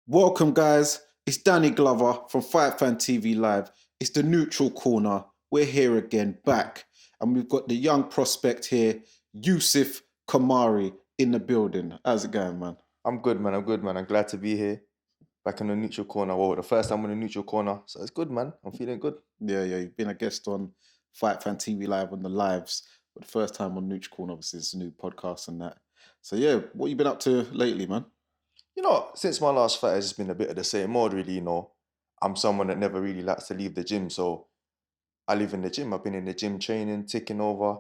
Welcome, guys. It's Danny Glover from Fight Fan TV Live. It's the neutral corner. We're here again, back. And we've got the young prospect here, Youssef Khoumari, in the building. How's it going, man? I'm good, man. I'm good, man. I'm glad to be here, back in the neutral corner. Well, the first time in the neutral corner, so it's good, man. I'm feeling good. Yeah. You've been a guest on Fight Fan TV Live on the lives, but the first time on Neutral Corner, obviously, it's a new podcast and that. So, yeah, what you been up to lately, man? Since my last fight, it's just been a bit of the same mode, really. I'm someone that never really likes to leave the gym, so I live in the gym. I've been in the gym training, taking over,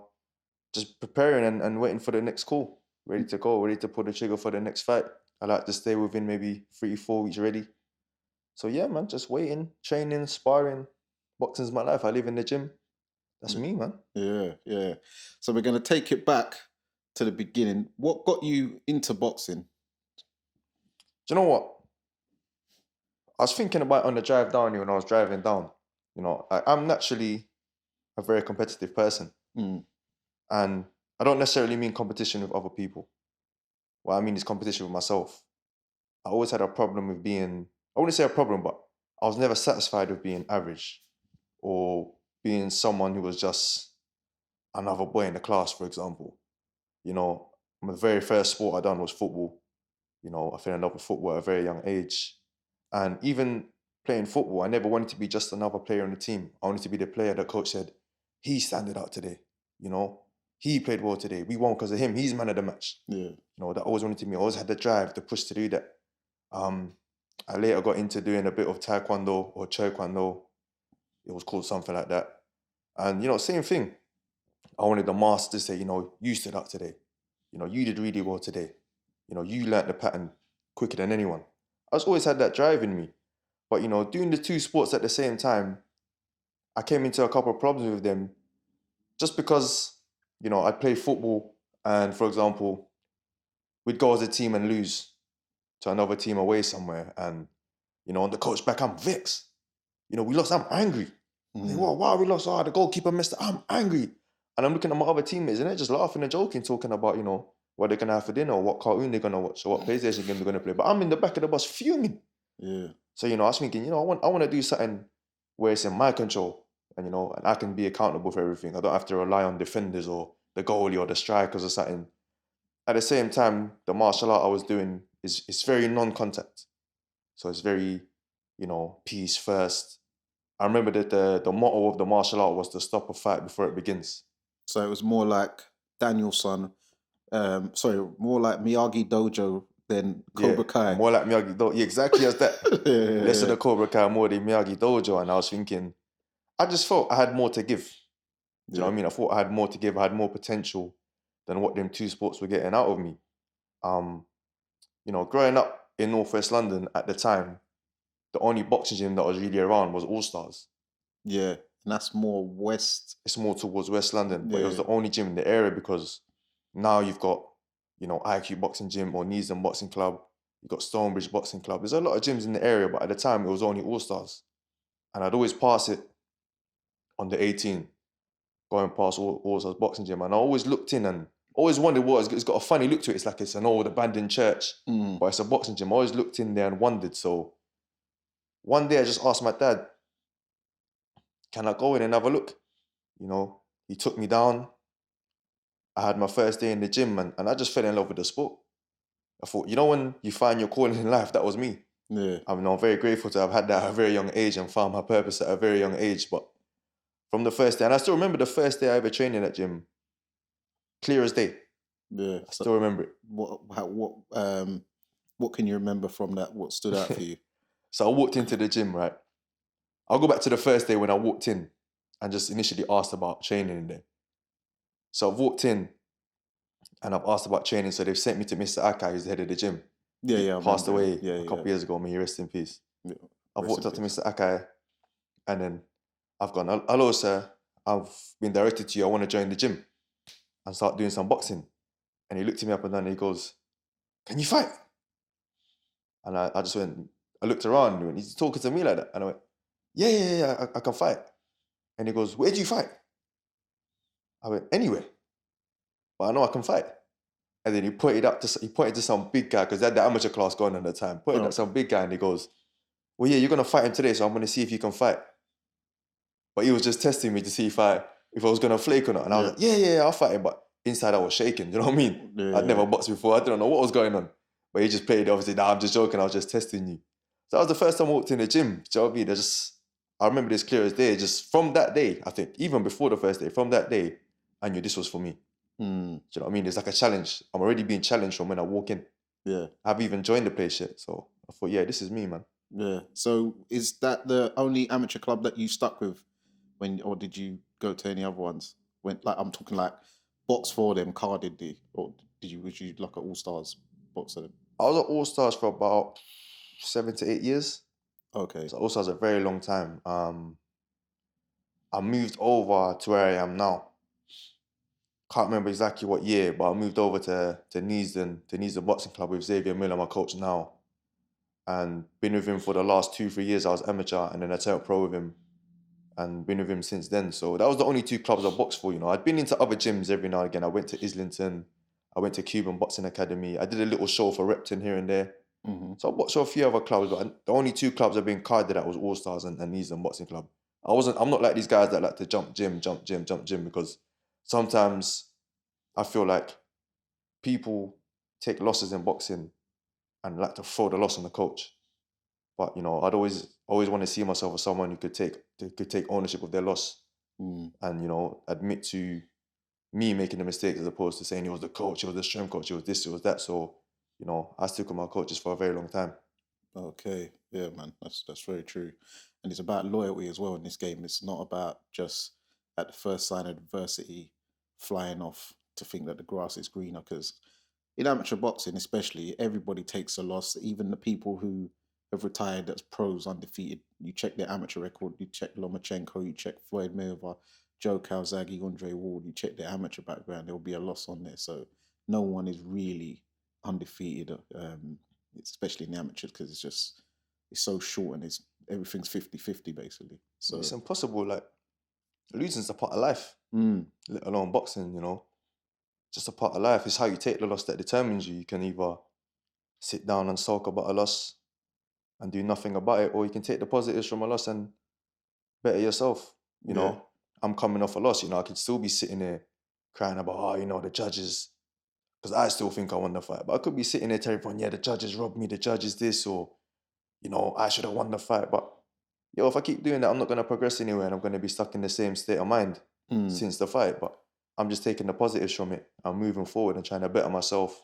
just preparing and waiting for the next call, ready to go, ready to pull the trigger for the next fight. I like to stay within maybe 3, 4 weeks ready. So yeah, man, just waiting, training, sparring. Boxing's my life. I live in the gym. That's me, man. Yeah. So, we're going to take it back to the beginning. What got you into boxing? Do you know what? I was thinking about it on the drive down here when I was driving down. I'm naturally a very competitive person. Mm. And I don't necessarily mean competition with other people. What I mean is competition with myself. I always had a problem with being, I wouldn't say a problem, but I was never satisfied with being average or being someone who was just another boy in the class, for example. My very first sport I done was football. I fell in love with football at a very young age. And even playing football, I never wanted to be just another player on the team. I wanted to be the player that coach said, he standed out today. He played well today. We won because of him. He's man of the match. Yeah. That always wanted to be. I always had the drive, the push to do that. I later got into doing a bit of taekwondo or chokwando. It was called something like that. And, same thing. I wanted the master to say, you stood out today. You did really well today. You learnt the pattern quicker than anyone. I just always had that drive in me. But, doing the two sports at the same time, I came into a couple of problems with them just because, I'd play football and, for example, we'd go as a team and lose to another team away somewhere. And, on the coach back, I'm vexed. We lost, I'm angry. Why we lost? The goalkeeper missed it. I'm angry. And I'm looking at my other teammates and they're just laughing and joking, talking about, what they're going to have for dinner or what cartoon they're going to watch or what PlayStation game they're going to play. But I'm in the back of the bus fuming. Yeah. So, I was thinking, I want to do something where it's in my control and I can be accountable for everything. I don't have to rely on defenders or the goalie or the strikers or something. At the same time, the martial art I was doing is very non-contact. So it's very, peace first. I remember that the motto of the martial art was to stop a fight before it begins. So it was more like Danielson, more like Miyagi Dojo than Cobra Kai. More like Miyagi Dojo. Yeah, exactly as that. Less of the Cobra Kai, more the Miyagi Dojo. And I was thinking, I just felt I had more to give. Do you know what I mean? I thought I had more to give. I had more potential than what them two sports were getting out of me. Growing up in Northwest London at the time, the only boxing gym that was really around was All Stars. Yeah, and that's more west. It's more towards West London, but it was the only gym in the area because now you've got, IQ Boxing Gym or Neasden Boxing Club. You've got Stonebridge Boxing Club. There's a lot of gyms in the area, but at the time it was only All Stars. And I'd always pass it on the 18, going past All Stars Boxing Gym. And I always looked in and always wondered it's got a funny look to it. It's like it's an old abandoned church, but it's a boxing gym. I always looked in there and wondered. So one day I just asked my dad, can I go in and have a look? He took me down. I had my first day in the gym and I just fell in love with the sport. I thought, when you find your calling in life, that was me. Yeah. I'm very grateful to have had that at a very young age and found my purpose at a very young age. But from the first day, and I still remember the first day I ever trained in that gym, clear as day. Yeah. I still remember it. What can you remember from that? What stood out for you? So I walked into the gym, right? I'll go back to the first day when I walked in and just initially asked about training in there. So I've walked in and I've asked about training. So they've sent me to Mr. Akai, who's the head of the gym. He passed away a couple of years ago. May he rest in peace. Yeah. I've walked up to Mr. Akai and then I've gone, hello, sir. I've been directed to you. I want to join the gym and start doing some boxing. And he looked at me up and down and he goes, can you fight? And I just went, I looked around and he's talking to me like that. And I went, yeah, I can fight. And he goes, where do you fight? I went, anywhere. But I know I can fight. And then he pointed to some big guy, because they had the amateur class going on at the time. Pointed at some big guy and he goes, well, yeah, you're going to fight him today, so I'm going to see if you can fight. But he was just testing me to see if I was going to flake or not. And I was like, yeah, I'll fight him. But inside I was shaking, you know what I mean? Yeah. I'd never boxed before. I didn't know what was going on. But he just played, obviously, nah, I'm just joking. I was just testing you. So that was the first time I walked in the gym. Do you know what I mean? I remember this clear as day. Just from that day, I think, even before the first day, from that day, I knew this was for me. Do you know what I mean? It's like a challenge. I'm already being challenged from when I walk in. Yeah. I haven't even joined the place yet. So I thought, yeah, this is me, man. Yeah. So is that the only amateur club that you stuck with or did you go to any other ones? I'm talking like box for them, carded the, or was you like an all-stars boxer? I was at All Stars for about 7 to 8 years. Okay. So All Stars a very long time. I moved over to where I am now. Can't remember exactly what year, but I moved over to Neasden Boxing Club with Xavier Miller, my coach now. And been with him for the last 2-3 years. I was amateur and then I turned pro with him. And been with him since then. So that was the only 2 clubs I boxed for, you know. I'd been into other gyms every now and again. I went to Islington. I went to Cuban Boxing Academy. I did a little show for Repton here and there. So I boxed for a few other clubs, but the only 2 clubs I've been carded at was All Stars and Neasden Boxing Club. I'm not like these guys that like to jump gym, because sometimes I feel like people take losses in boxing and like to throw the loss on the coach. But you know, I'd always want to see myself as someone who could take ownership of their loss and, you know, admit to me making the mistake, as opposed to saying it was the coach, it was the strength coach, it was this, it was that. So, you know, I stuck with my coaches for a very long time. Okay, yeah, man, that's very true, and it's about loyalty as well in this game. It's not about just at the first sign of adversity flying off to think that the grass is greener. Because in amateur boxing, especially, everybody takes a loss. Even the people who have retired as pros undefeated. You check their amateur record. You check Lomachenko. You check Floyd Mayweather, Joe Calzaghe, Andre Ward. You check their amateur background. There will be a loss on there. So no one is really undefeated. Especially in the amateurs, because it's so short and everything's 50-50 basically. So it's impossible. Like, losing's a part of life, let alone boxing, you know. Just a part of life. It's how you take the loss that determines you. You can either sit down and sulk about a loss and do nothing about it, or you can take the positives from a loss and better yourself. You know, I'm coming off a loss, you know, I could still be sitting there crying about, oh, you know, the judges, because I still think I won the fight. But I could be sitting there telling everyone, yeah, the judges robbed me, the judges this, or, you know, I should have won the fight. But, yo, if I keep doing that, I'm not going to progress anywhere, and I'm going to be stuck in the same state of mind since the fight. But I'm just taking the positives from it. I'm moving forward and trying to better myself,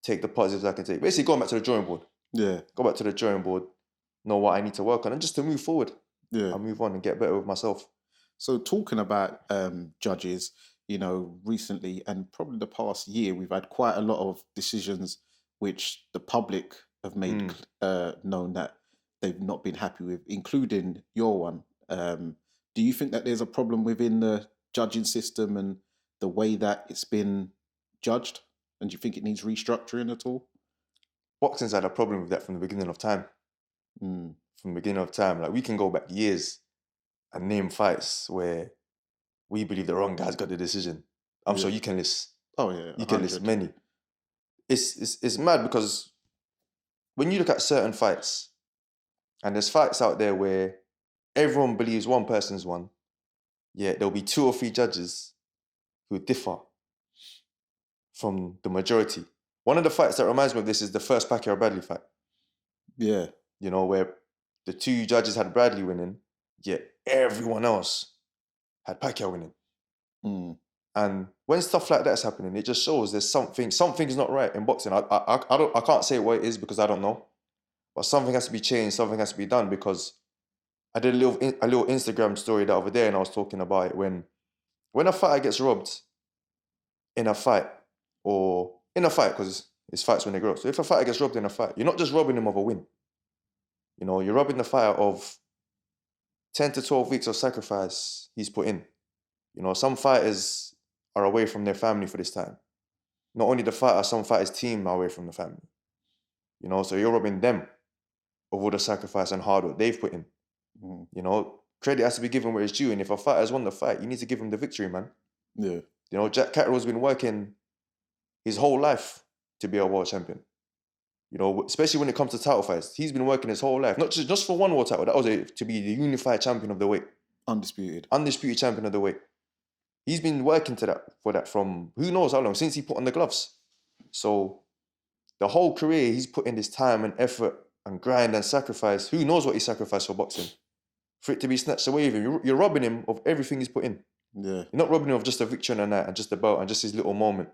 take the positives I can take. Basically, going back to the drawing board. Yeah. Go back to the drawing board, know what I need to work on, and just to move forward. Yeah. I'll move on and get better with myself. So talking about judges, you know, recently and probably the past year, we've had quite a lot of decisions which the public have made known that they've not been happy with, including your one. Do you think that there's a problem within the judging system and the way that it's been judged? And do you think it needs restructuring at all? Boxing's had a problem with that from the beginning of time. From the beginning of time. Like, we can go back years and name fights where we believe the wrong guy's got the decision. I'm sure you can list. Oh yeah, you can list many. It's mad, because when you look at certain fights, and there's fights out there where everyone believes one person's won, yet there'll be 2 or 3 judges who differ from the majority. One of the fights that reminds me of this is the first Pacquiao-Bradley fight. Yeah. You know, where the 2 judges had Bradley winning, yet everyone else had Pacquiao winning. And when stuff like that's happening, it just shows there's something's not right in boxing. I can't say what it is, because I don't know, but something has to be changed. Something has to be done, because I did a little Instagram story the other day, and I was talking about it when a fighter gets robbed in a fight, because it's fights when they grow up. So if a fighter gets robbed in a fight, you're not just robbing him of a win. You know, you're robbing the fighter of 10 to 12 weeks of sacrifice he's put in. You know, some fighters are away from their family for this time. Not only the fighter, some fighters' team are away from the family. You know, so you're robbing them of all the sacrifice and hard work they've put in. You know, credit has to be given where it's due. And if a fighter's won the fight, you need to give him the victory, man. Yeah. You know, Jack Catterall's been working his whole life to be a world champion. You know, especially when it comes to title fights. He's been working his whole life, not just for one world title. That was to be the unified champion of the weight. Undisputed champion of the weight. He's been working for that from who knows how long, since he put on the gloves. So the whole career, he's put in this time and effort and grind and sacrifice. Who knows what he sacrificed for boxing? For it to be snatched away from him, you're robbing him of everything he's put in. Yeah. You're not robbing him of just a victory on a night and just a belt and just his little moment.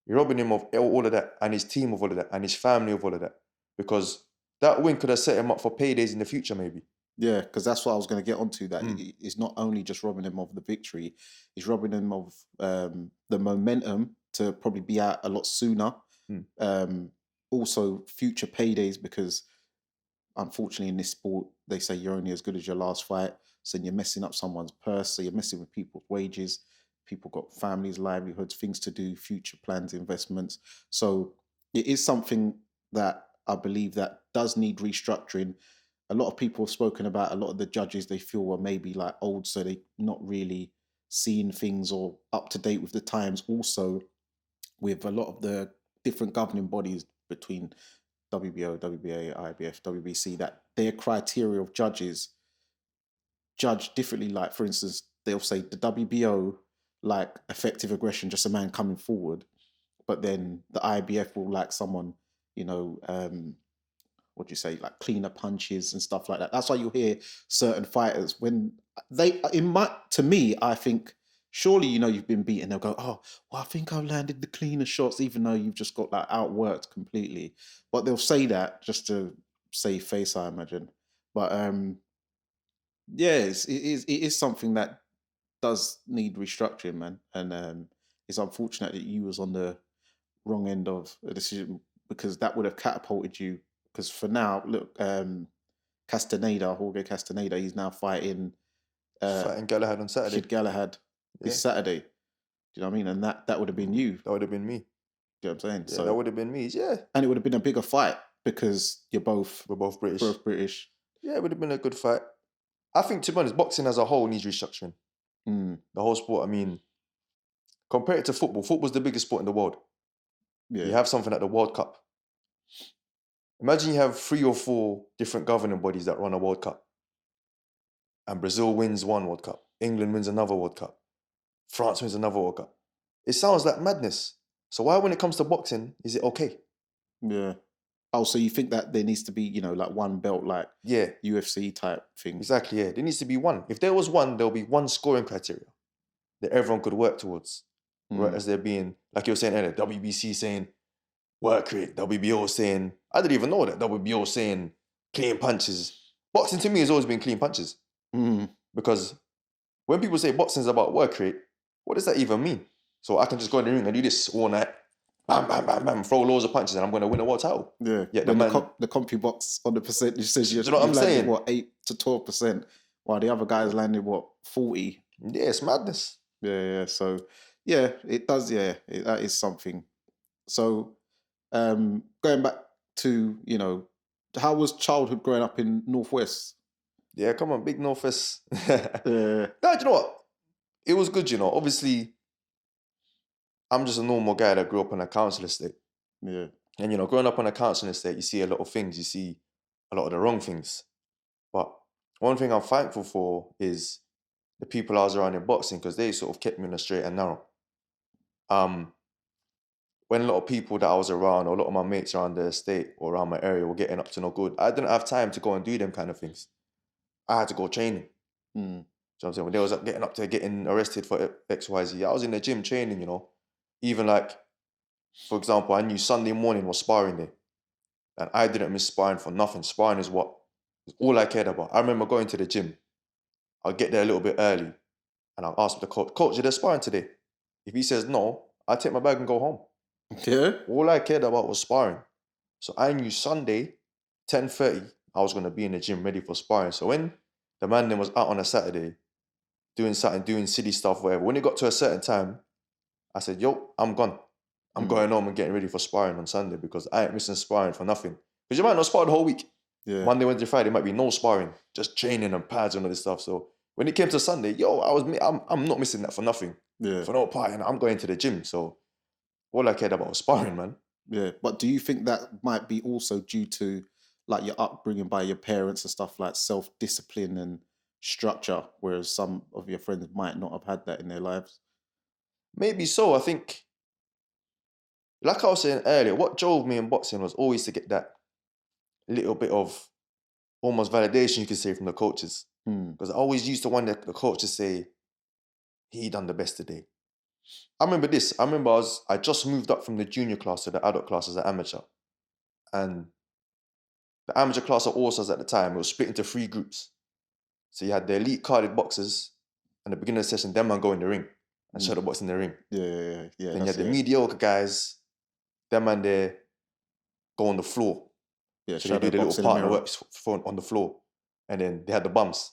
You're robbing him of all of that and his team of all of that and his family of all of that. Because that win could have set him up for paydays in the future, maybe. Yeah, because that's what I was going to get onto. That it's not only just robbing him of the victory, he's robbing him of the momentum to probably be out a lot sooner. Also, future paydays, because unfortunately in this sport, they say you're only as good as your last fight. So you're messing up someone's purse, so you're messing with people's wages. People got families, livelihoods, things to do, future plans, investments. So it is something that I believe that does need restructuring. A lot of people have spoken about a lot of the judges they feel were maybe like old, so they're not really seeing things or up to date with the times. Also, with a lot of the different governing bodies between WBO, WBA, IBF, WBC, that their criteria of judges judge differently. Like, for instance, they'll say the WBO, like effective aggression, just a man coming forward. But then the IBF will like someone, you know, what do you say, like cleaner punches and stuff like that. That's why you hear certain fighters when to me, I think, surely, you know, you've been beaten. They'll go, oh, well, I think I've landed the cleaner shots, even though you've just got like outworked completely. But they'll say that just to save face, I imagine. But yeah, it is something that does need restructuring, man. And it's unfortunate that you was on the wrong end of a decision, because that would have catapulted you. Because for now, look, Jorge Castaneda, he's now fighting Galahad on Saturday. Kid Galahad this Saturday. Do you know what I mean? And that would have been you. That would have been me. Do you know what I'm saying? Yeah, so that would have been me, yeah. And it would have been a bigger fight because we're both British. Yeah, it would have been a good fight. I think, to be honest, boxing as a whole needs restructuring. The whole sport, I mean, compare it to football. Football's the biggest sport in the world. Yeah. You have something like the World Cup. Imagine you have 3 or 4 different governing bodies that run a World Cup. And Brazil wins one World Cup. England wins another World Cup. France wins another World Cup. It sounds like madness. So why, when it comes to boxing, is it okay? Yeah. Oh, so you think that there needs to be, you know, like one belt, like UFC type thing? Exactly, yeah. There needs to be one. If there was one, there'll be one scoring criteria that everyone could work towards. As there being, like you were saying earlier, WBC saying work rate, WBO saying, I didn't even know that, WBO saying clean punches. Boxing to me has always been clean punches. Because when people say boxing is about work rate, what does that even mean? So I can just go in the ring and do this all night, bam, bam, bam, bam, throw loads of punches, and I'm going to win a world title. Yeah. The compy box on the percentage says you know what I'm saying? What, 8 to 12%, while the other guys landed what, 40? Yeah, it's madness. Yeah. So yeah, it does. Yeah, that is something. So going back to, you know, how was childhood growing up in Northwest? Yeah, come on, big Northwest. No, you know what? It was good, you know. Obviously, I'm just a normal guy that grew up on a council estate. Yeah. And, you know, growing up on a council estate, you see a lot of things. You see a lot of the wrong things. But one thing I'm thankful for is the people I was around in boxing, because they sort of kept me on the straight and narrow. When a lot of people that I was around, or a lot of my mates around the estate or around my area were getting up to no good, I didn't have time to go and do them kind of things. I had to go training. Do you know what I'm saying? When they was getting up to getting arrested for XYZ, I was in the gym training, you know. Even like, for example, I knew Sunday morning was sparring day. And I didn't miss sparring for nothing. Sparring is all I cared about. I remember going to the gym. I'll get there a little bit early and I'll ask the coach, are there sparring today? If he says no, I take my bag and go home. Yeah. All I cared about was sparring. So I knew Sunday, 10:30, I was going to be in the gym ready for sparring. So when the man then was out on a Saturday, doing silly stuff, whatever, when it got to a certain time, I said, yo, I'm gone. I'm going home and getting ready for sparring on Sunday, because I ain't missing sparring for nothing. Because you might not spar the whole week. Yeah. Monday, Wednesday, Friday might be no sparring, just training and pads and all this stuff. So when it came to Sunday, I'm not missing that for nothing. Yeah. For no party, and I'm going to the gym. So all I cared about was sparring, man. Yeah, but do you think that might be also due to like your upbringing by your parents and stuff like self-discipline and structure, whereas some of your friends might not have had that in their lives? Maybe so. I think, like I was saying earlier, what drove me in boxing was always to get that little bit of almost validation, you could say, from the coaches. Hmm. Because I always used to want the coach to say, he done the best today. I remember this. I remember I just moved up from the junior class to the adult class as an amateur. And the amateur class of All-Stars at the time, it was split into 3 groups. So you had the elite carded boxers, and the beginner session, them man go in the ring and shadow box in the ring. Yeah. Then you That's had the it. mediocre guys, them man there go on the floor. Yeah, So they do shadow the box little in the partner mirror. works on the floor. And then they had the bums.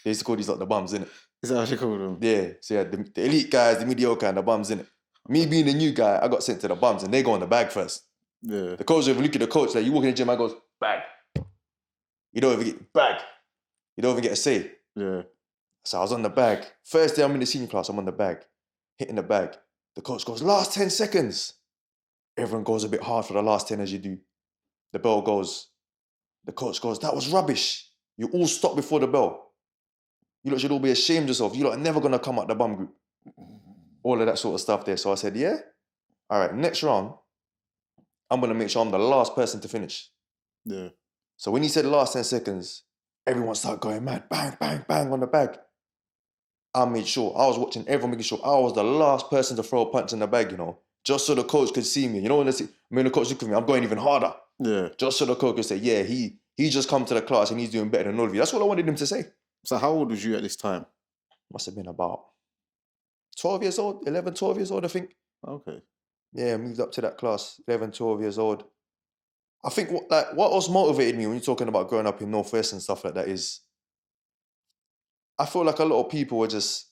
They used to call these like the bums, innit? Is that what you call them? Yeah. So you had the elite guys, the mediocre, and the bums, innit? Me being the new guy, I got sent to the bums, and they go on the bag first. Yeah. The coach, if you look at the coach, like you walk in the gym, I goes, bag. You don't even get bag. You don't even get a say. Yeah. So I was on the bag. First day I'm in the senior class, I'm on the bag, hitting the bag. The coach goes, last 10 seconds. Everyone goes a bit hard for the last 10 as you do. The bell goes. The coach goes, that was rubbish. You all stop before the bell. You lot should all be ashamed of yourself. You lot are never going to come out the bum group. All of that sort of stuff there. So I said, yeah? All right, next round, I'm going to make sure I'm the last person to finish. Yeah. So when he said last 10 seconds, everyone started going mad. Bang, bang, bang on the bag. I made sure, I was watching everyone making sure I was the last person to throw a punch in the bag, you know, just so the coach could see me. You know, when the coach looked at me, I'm going even harder. Yeah. Just so the coach could say, yeah, he just come to the class and he's doing better than all of you. That's what I wanted him to say. So how old was you at this time? Must have been about 12 years old, 11, 12 years old, I think. Okay. Yeah, moved up to that class, 11, 12 years old. I think what else motivated me when you're talking about growing up in Northwest and stuff like that is, I feel like a lot of people were just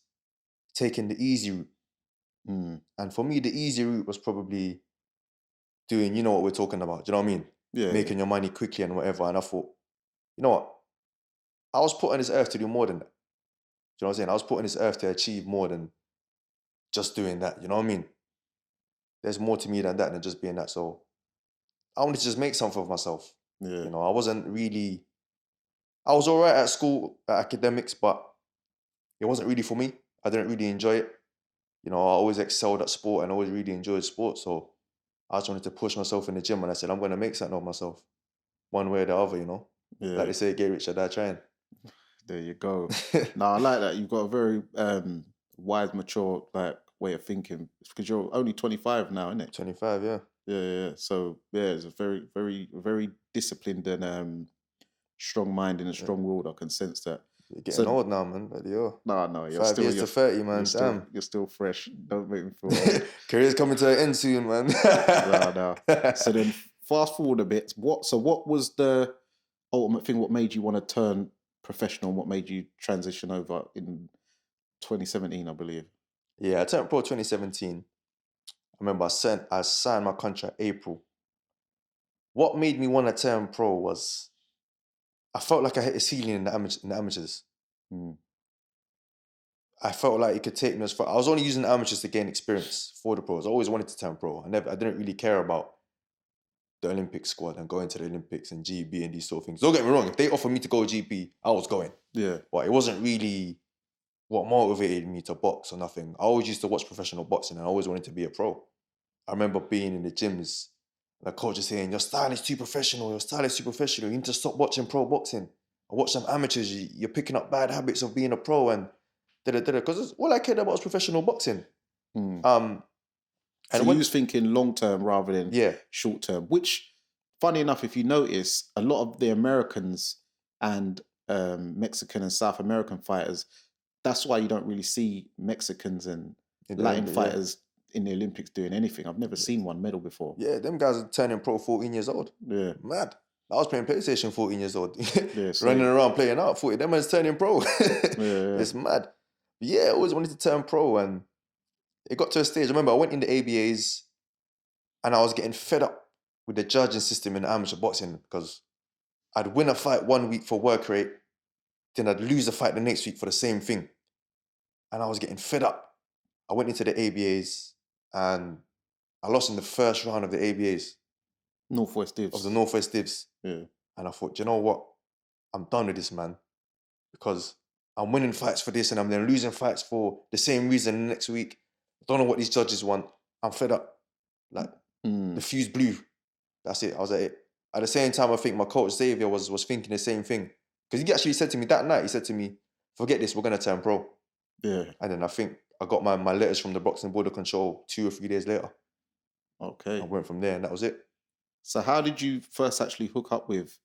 taking the easy route. And for me, the easy route was probably doing, you know what we're talking about. Do you know what I mean? Yeah. Making your money quickly and whatever. And I thought, you know what? I was put on this earth to do more than that. Do you know what I'm saying? I was put on this earth to achieve more than just doing that. You know what I mean? There's more to me than that, than just being that. So I wanted to just make something of myself. Yeah. You know, I was all right at school, at academics, but it wasn't really for me. I didn't really enjoy it. You know, I always excelled at sport and always really enjoyed sport. So I just wanted to push myself in the gym, and I said, I'm going to make something of myself, one way or the other, you know. Yeah. Like they say, get rich or die trying. There you go. No, I like that. You've got a very wise, mature like way of thinking. Because you're only 25 now, isn't it? 25, yeah. Yeah. So yeah, it's a very, very, very disciplined and strong minded and strong willed. I can sense that. You're getting old now, man. But yo, No, you're 5 still years to 30, man. Damn. you're still fresh. Don't make me feel old. Career's coming to an end soon, man. No. So then fast forward a bit. What was the ultimate thing? What made you want to turn professional? What made you transition over in 2017, I believe? Yeah, I turned pro 2017. I remember I signed my contract April. What made me want to turn pro was I felt like I hit a ceiling in the amateurs. I felt like it could take me as far. I was only using the amateurs to gain experience for the pros. I always wanted to turn pro. I didn't really care about the Olympic squad and going to the Olympics and GB and these sort of things. Don't get me wrong, if they offered me to go GP, I was going. Yeah. But it wasn't really what motivated me to box or nothing. I always used to watch professional boxing and I always wanted to be a pro. I remember being in the gyms, the coach is saying, your style is too professional, you need to stop watching pro boxing. I watch some amateurs, you're picking up bad habits of being a pro and da-da-da-da. Because all I cared about was professional boxing. So you was thinking long term rather than short term, which, funny enough, if you notice, a lot of the Americans and Mexican and South American fighters, that's why you don't really see Mexicans and Latin fighters in the Olympics doing anything. I've never seen one medal before. Yeah, them guys are turning pro 14 years old. Yeah. Mad. I was playing PlayStation 14 years old. Yeah, running around playing out 40. Them man's turning pro. Yeah. It's mad. But yeah, I always wanted to turn pro and it got to a stage. I remember I went in the ABAs and I was getting fed up with the judging system in amateur boxing because I'd win a fight 1 week for work rate, then I'd lose a fight the next week for the same thing. And I was getting fed up. I went into the ABAs and I lost in the first round of the ABAs, Northwest of the Divs. Northwest Divs. Yeah. And I thought, you know what? I'm done with this, man. Because I'm winning fights for this and I'm then losing fights for the same reason next week. I don't know what these judges want. I'm fed up. Like, the fuse blew. That's it. I was at it. At the same time, I think my coach Xavier was thinking the same thing. Because he actually said to me that night, he said to me, forget this, we're going to turn pro. Yeah. And then I think I got my letters from the Boxing Board of Control 2 or 3 days later. Okay. I went from there and that was it. So how did you first actually hook up with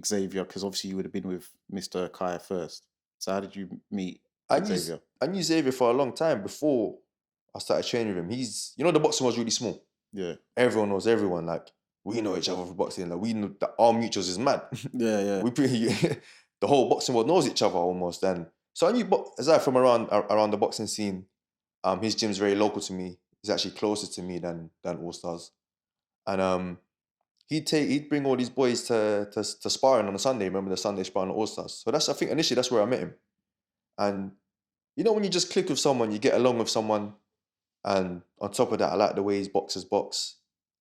Xavier? Because obviously you would have been with Mr. Kaya first. So how did you meet Xavier? I knew Xavier for a long time before I started training with him. The boxing was really small. Yeah. Everyone knows everyone. Like, we know each other for boxing. Like, we know that our mutuals is mad. Yeah. We pretty, the whole boxing world knows each other almost. And so I knew, aside from around the boxing scene, his gym's very local to me. He's actually closer to me than All Stars. And he'd bring all these boys to sparring on a Sunday. Remember the Sunday sparring at All Stars? So I think initially that's where I met him. And when you just click with someone, you get along with someone, and on top of that, I like the way his boxers box,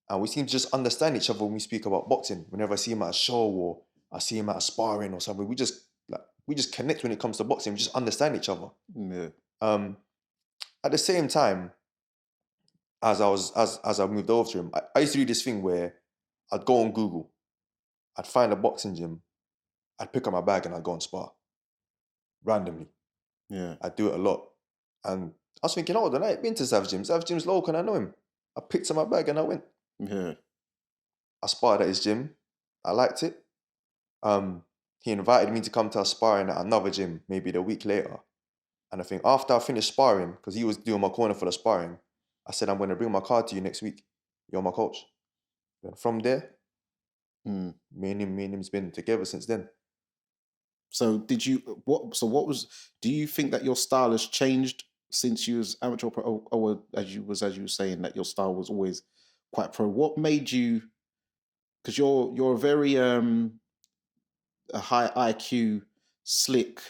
and we seem to just understand each other when we speak about boxing. Whenever I see him at a show or I see him at a sparring or something, we just connect when it comes to boxing. We just understand each other. Yeah. At the same time, as I moved over to him, I used to do this thing where I'd go on Google, I'd find a boxing gym, I'd pick up my bag and I'd go and spar randomly. Yeah. I do it a lot. And I was thinking, oh, I ain't been to Savage Gym. Savage Gym's local and I know him. I picked up my bag and I went. Yeah. I sparred at his gym. I liked it. He invited me to come to a sparring at another gym, maybe the week later. And I think after I finished sparring, because he was doing my corner for the sparring, I said, I'm going to bring my card to you next week. You're my coach. And from there, me and him's been together since then. So do you think that your style has changed since you was amateur pro, or as you were saying that your style was always quite pro? What made you, because you're a very a high IQ, slick,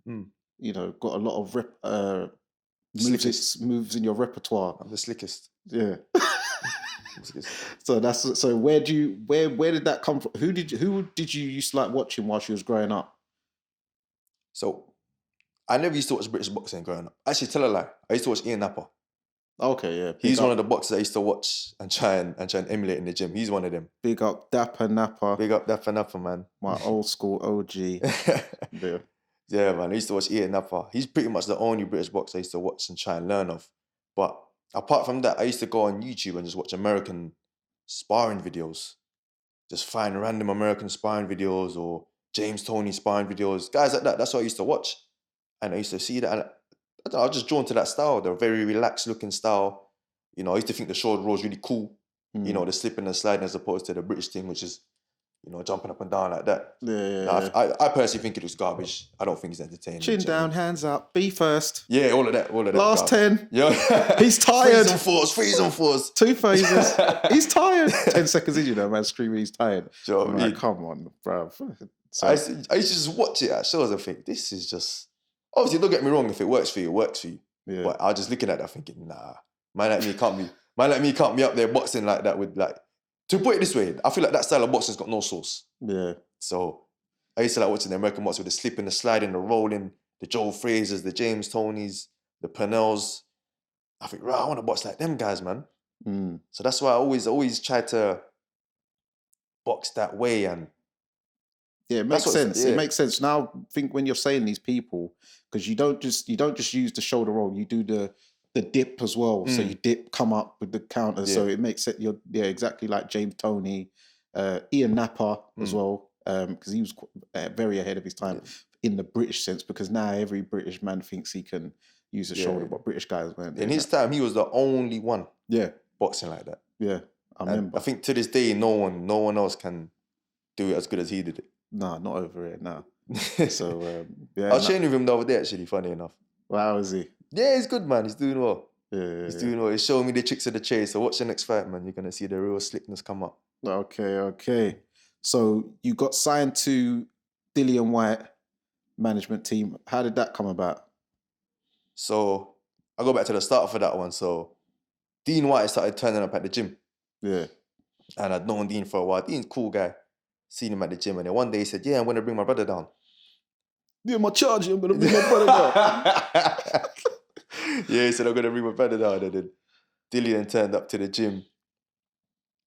got a lot of moves in your repertoire. I'm the slickest. Yeah. So where did that come from? Who did you used to like watching while she was growing up? So I never used to watch British boxing growing up. Actually, tell a lie. I used to watch Ian Napper. Okay, yeah. He's one of the boxers I used to watch and try and emulate in the gym. He's one of them. Big up Dapper Napper. Big up Dapper Napper, man. My old school OG. Yeah. Yeah, man. I used to watch Ian Napper. He's pretty much the only British boxer I used to watch and try and learn of. But apart from that, I used to go on YouTube and just watch American sparring videos. Just find random American sparring videos or James Toney sparring videos. Guys like that. That's what I used to watch. And I used to see that. And I was just drawn to that style. The very relaxed looking style. I used to think the shoulder roll was really cool. The slip and the sliding as opposed to the British thing, which is, jumping up and down like that. Yeah. I personally think it was garbage. I don't think it's entertaining. Chin down, hands up, be first. Yeah, all of that. Last garbage. 10. Yeah. He's tired. Freeze on fours. 2 phases. He's tired. 10 seconds in, man, screaming he's tired. Do you know what I mean? Come on, bruv. So, I used to just watch it at shows and think, this is just... Obviously, don't get me wrong, if it works for you, it works for you. Yeah. But I was just looking at that thinking, nah, man like me can't be up there boxing like that with like... To put it this way, I feel like that style of boxing's got no sauce. Yeah. So I used to like watching the American boxing with the slipping, the sliding, the rolling, the Joe Frazers, the James Toneys, the Purnells. I think, right, I want to box like them guys, man. So that's why I always try to box that way. And yeah, it makes sense. It makes sense. Now, I think when you're saying these people, because you don't just use the shoulder roll, you do the dip as well. So you dip, come up with the counter. Yeah. So it makes it exactly like James Toney, Ian Napper as well, because he was very ahead of his time in the British sense. Because now every British man thinks he can use a shoulder, but British guys, man. In his time, he was the only one. Yeah, boxing like that. Yeah, I remember. I think to this day, no one else can do it as good as he did it. Nah, not over here. Nah. So I was training with him the other day. Actually, funny enough. Well, how is he? Yeah, he's good, man. He's doing well. Yeah, he's doing well. He's showing me the tricks of the chase. So watch the next fight, man. You're gonna see the real slickness come up. Okay. So you got signed to Dillian White management team. How did that come about? So I go back to the start for that one. So Dean White started turning up at the gym. Yeah. And I'd known Dean for a while. Dean's a cool guy. Seen him at the gym. And then one day he said, yeah, I'm going to bring my brother down. Yeah, my charger, I'm going to bring my brother down. Yeah, he said, I'm going to bring my brother down. And then Dilly then turned up to the gym.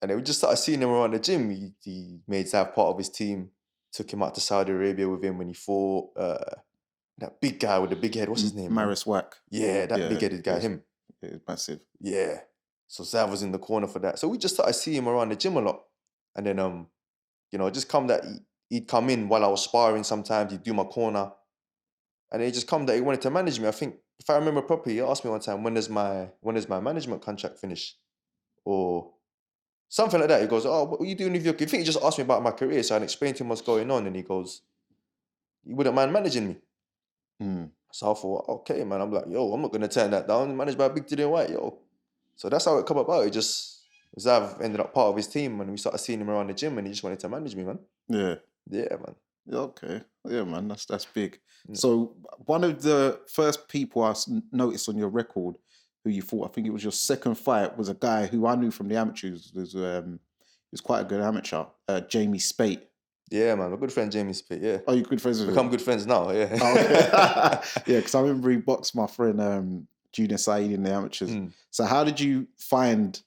And then we just started seeing him around the gym. He made Zav part of his team. Took him out to Saudi Arabia with him when he fought that big guy with the big head. What's his name? Maris Wack. Yeah, that big-headed guy, him. Yeah, massive. Yeah. So Zav was in the corner for that. So we just started seeing him around the gym a lot. And then, just come that he'd come in while I was sparring sometimes. He'd do my corner. And then he just come that he wanted to manage me. I think, if I remember properly, he asked me one time, when does my management contract finish? Or something like that. He goes, oh, what are you doing with your... I think he just asked me about my career. So I explained to him what's going on. And he goes, you wouldn't mind managing me? So I thought, okay, man. I'm like, yo, I'm not going to turn that down. Managed by Big Dillian White, yo. So that's how it come about. It just... Zav ended up part of his team and we started seeing him around the gym and he just wanted to manage me, man. Yeah. Yeah, man. Okay. Yeah, man. That's big. So one of the first people I noticed on your record who you fought, I think it was your second fight, was a guy who I knew from the amateurs. He was quite a good amateur, Jamie Spate. Yeah, man. My good friend Jamie Spate, yeah. Oh, you're good friends with him? Become good friends now, yeah. Oh, okay. Yeah, because I remember he boxed my friend Junior Saeed in the amateurs. So how did you find,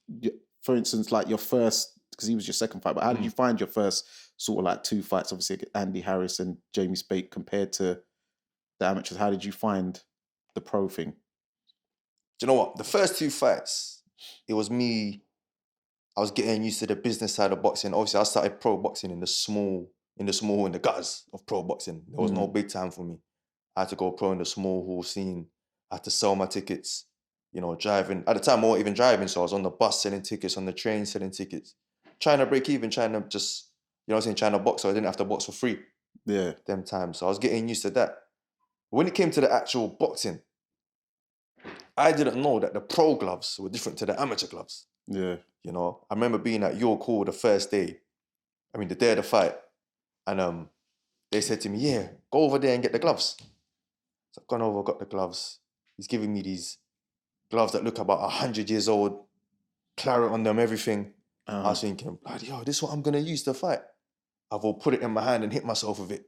for instance, like your first, because he was your second fight, but how did you find your first sort of like two fights, obviously Andy Harris and Jamie Spate, compared to the amateurs? How did you find the pro thing? Do you know what? The first two fights, it was me, I was getting used to the business side of boxing. Obviously, I started pro boxing in the gutters of pro boxing. There was no big time for me. I had to go pro in the small hall scene. I had to sell my tickets, driving. At the time, I wasn't even driving, so I was on the bus selling tickets, on the train selling tickets. Trying to break even, trying to just, trying to box so I didn't have to box for free. Yeah. Them times. So I was getting used to that. When it came to the actual boxing, I didn't know that the pro gloves were different to the amateur gloves. Yeah. I remember being at York Hall the first day, the day of the fight, and they said to me, yeah, go over there and get the gloves. So I've gone over, got the gloves. He's giving me these gloves that look about 100 years old, claret on them, everything. I was thinking, bloody hell, this is what I'm going to use to fight. I've all put it in my hand and hit myself with it.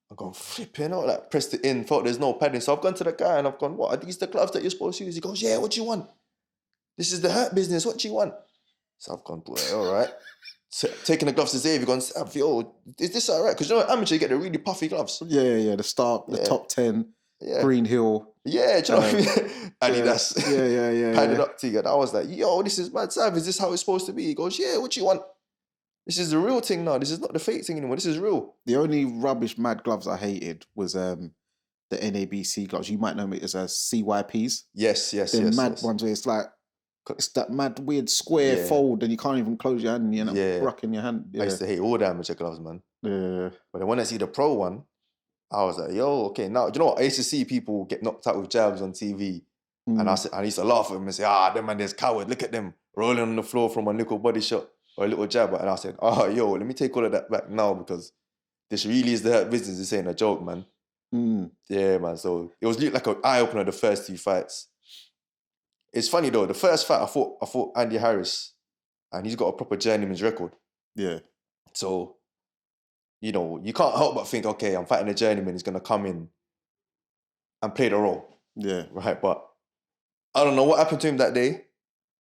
I've gone flipping out, like pressed it in, thought there's no padding. So I've gone to the guy and I've gone, what, are these the gloves that you're supposed to use? He goes, yeah, what do you want? This is the hurt business, what do you want? So I've gone, boy, all right. Taking the gloves to Xavier, gone, yo, is this all right? Because amateur, you get the really puffy gloves. Yeah, the top 10, Green Hill. Yeah, do you know what I mean? Adidas. Yeah. Padded up to you. And I was like, yo, this is mad, Sav, is this how it's supposed to be? He goes, yeah, what do you want? This is the real thing now. This is not the fake thing anymore. This is real. The only rubbish mad gloves I hated was the NABC gloves. You might know them as CYPs. Yes. The mad ones where it's that mad weird square fold and you can't even close your hand, rock in your hand. Yeah. I used to hate all the amateur gloves, man. Yeah. But then when I see the pro one, I was like, yo, okay, now, do you know what? I used to see people get knocked out with jabs on TV. And I used to laugh at them and say, them man, there's coward. Look at them rolling on the floor from a little body shot or a little jab. And I said, yo, let me take all of that back now because this really is the hurt business. This ain't a joke, man. Yeah, man. So it was like an eye-opener, the first two fights. It's funny though, the first fight I fought Andy Harris and he's got a proper journeyman's record. Yeah. So, you can't help but think, okay, I'm fighting a journeyman, he's going to come in and play the role. Yeah. Right, but I don't know what happened to him that day.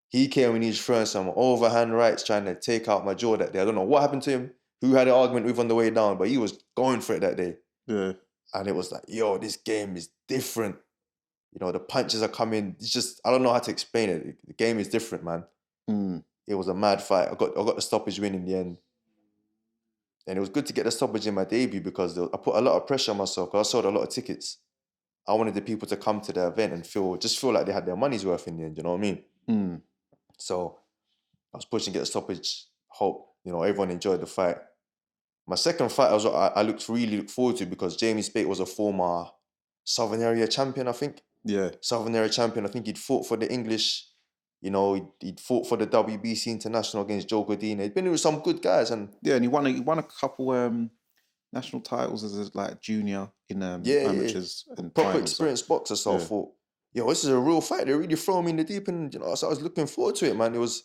He came and he's throwing some overhand rights trying to take out my jaw that day. I don't know what happened to him, who had an argument with on the way down, but he was going for it that day. Yeah. And it was like, yo, this game is different. The punches are coming. It's just, I don't know how to explain it. The game is different, man. It was a mad fight. I got the stoppage win in the end. And it was good to get the stoppage in my debut because I put a lot of pressure on myself because I sold a lot of tickets. I wanted the people to come to the event and feel like they had their money's worth in the end, you know what I mean? So I was pushing to get the stoppage. Hope, everyone enjoyed the fight. My second fight, I really looked forward to because Jamie Spate was a former Southern Area champion, I think. Yeah. Southern Area champion. I think he'd fought for the English, he'd fought for the WBC International against Joe Godina. He'd been with some good guys. And he won a couple national titles as a junior in amateurs. And proper experienced boxer, so I thought, yo, this is a real fight. They're really throwing me in the deep end, you know. So I was looking forward to it, man. It was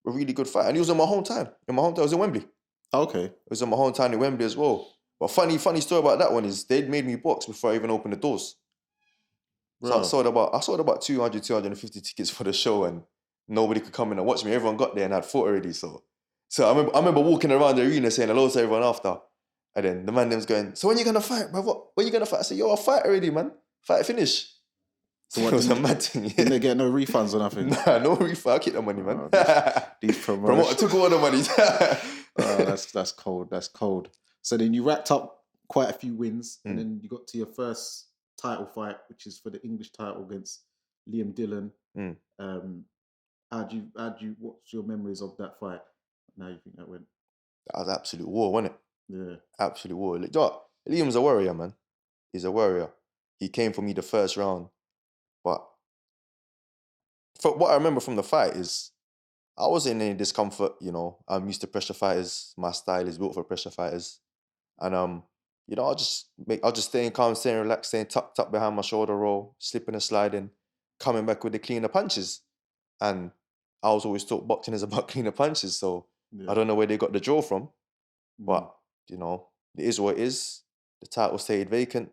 a really good fight. And it was in my hometown. In my hometown, it was in Wembley. Okay. It was in my hometown in Wembley as well. But funny story about that one is they'd made me box before I even opened the doors. So Bro. I sold about 250 tickets for the show, and nobody could come in and watch me. Everyone got there and I'd fought already. So I remember walking around the arena saying hello to everyone after. And then the man them was going, so when you gonna fight, bro? When you gonna fight? I said, yo, I'll fight already, man. Fight finish. So It what, was a mad thing. didn't they get no refunds or nothing? Nah, no refund. I'll keep the money, man. These Promoter promotions. took all the money. That's cold. That's cold. So then you racked up quite a few wins, and Mm. then you got to your first title fight, which is for the English title against Liam Dillon. Mm. What's your memories of that fight? How you think that went? That was absolute war, wasn't it? Yeah. Absolute war. Liam's a warrior, man. He's a warrior. He came for me the first round. But what I remember from the fight is I wasn't in any discomfort, you know. I'm used to pressure fighters. My style is built for pressure fighters. And you know, I'll just stay calm, staying relaxed, staying tucked behind my shoulder roll, slipping and sliding, coming back with the cleaner punches. And I was always taught boxing is about cleaner punches. So I don't know where they got the draw from. But, you know, it is what it is. The title stayed vacant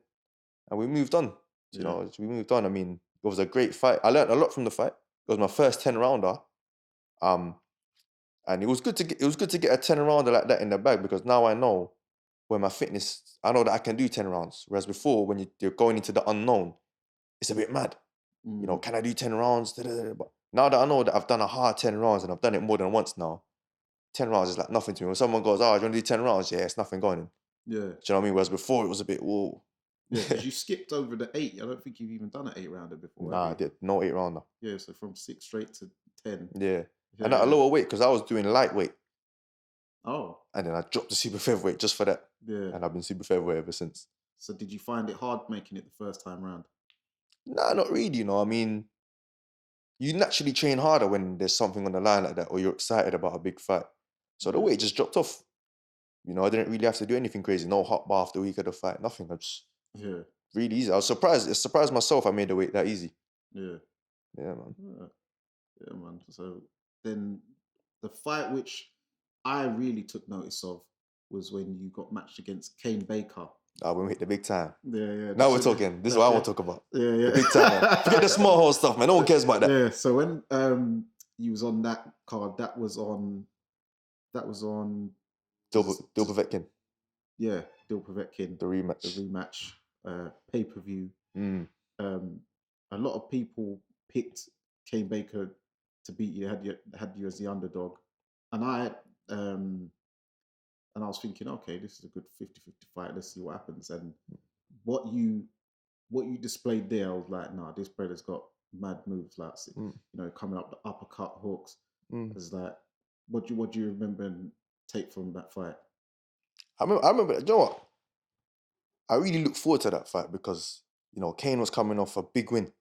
and we moved on. You know, we moved on. I mean, it was a great fight. I learned a lot from the fight. It was my first 10 rounder. And it was good to get a 10 rounder like that in the bag, because now I know where my fitness, I know that I can do 10 rounds. Whereas before, when you're going into the unknown, it's a bit mad. You know, can I do 10 rounds? But now that I know that I've done a hard 10 rounds and I've done it more than once now, 10 rounds is like nothing to me. When someone goes, oh, do you want to do 10 rounds? Yeah, it's nothing going in. Yeah. Do you know what I mean? Whereas before, it was a bit, whoa. Yeah, because you skipped over the 8. I don't think you've even done an 8-rounder before. Nah, I did. No 8-rounder. Yeah, so from 6 straight to 10. Yeah. And at a lower weight, because I was doing lightweight. Oh. And then I dropped to super featherweight just for that. Yeah. And I've been super featherweight ever since. So did you find it hard making it the first time round? Nah, not really, you know. I mean, you naturally train harder when there's something on the line like that, or you're excited about a big fight. So the weight just dropped off. You know, I didn't really have to do anything crazy. No hot bath the week of the fight. Nothing. I just really easy. I was surprised. I surprised myself I made the weight that easy. Yeah. Yeah, man. Yeah, man. So then the fight which I really took notice of was when you got matched against Kane Baker. When we hit the big time. Yeah. Now we're talking. This is what I want to talk about. Yeah. The big time. Forget the small hole stuff, man. No one cares about that. Yeah. So when you was on that card, that was on Dilpovetkin. Yeah, Dilpovetkin. The rematch. Pay-per-view. A lot of people picked Kane Baker to beat you, had you as the underdog. And I was thinking, okay, this is a good 50-50 fight. Let's see what happens. And what you displayed there, I was like, nah, this brother's got mad moves, like you know, coming up the uppercut hooks. It's like, what do you remember and take from that fight? I remember, you know what? I really look forward to that fight because, you know, Kane was coming off a big win.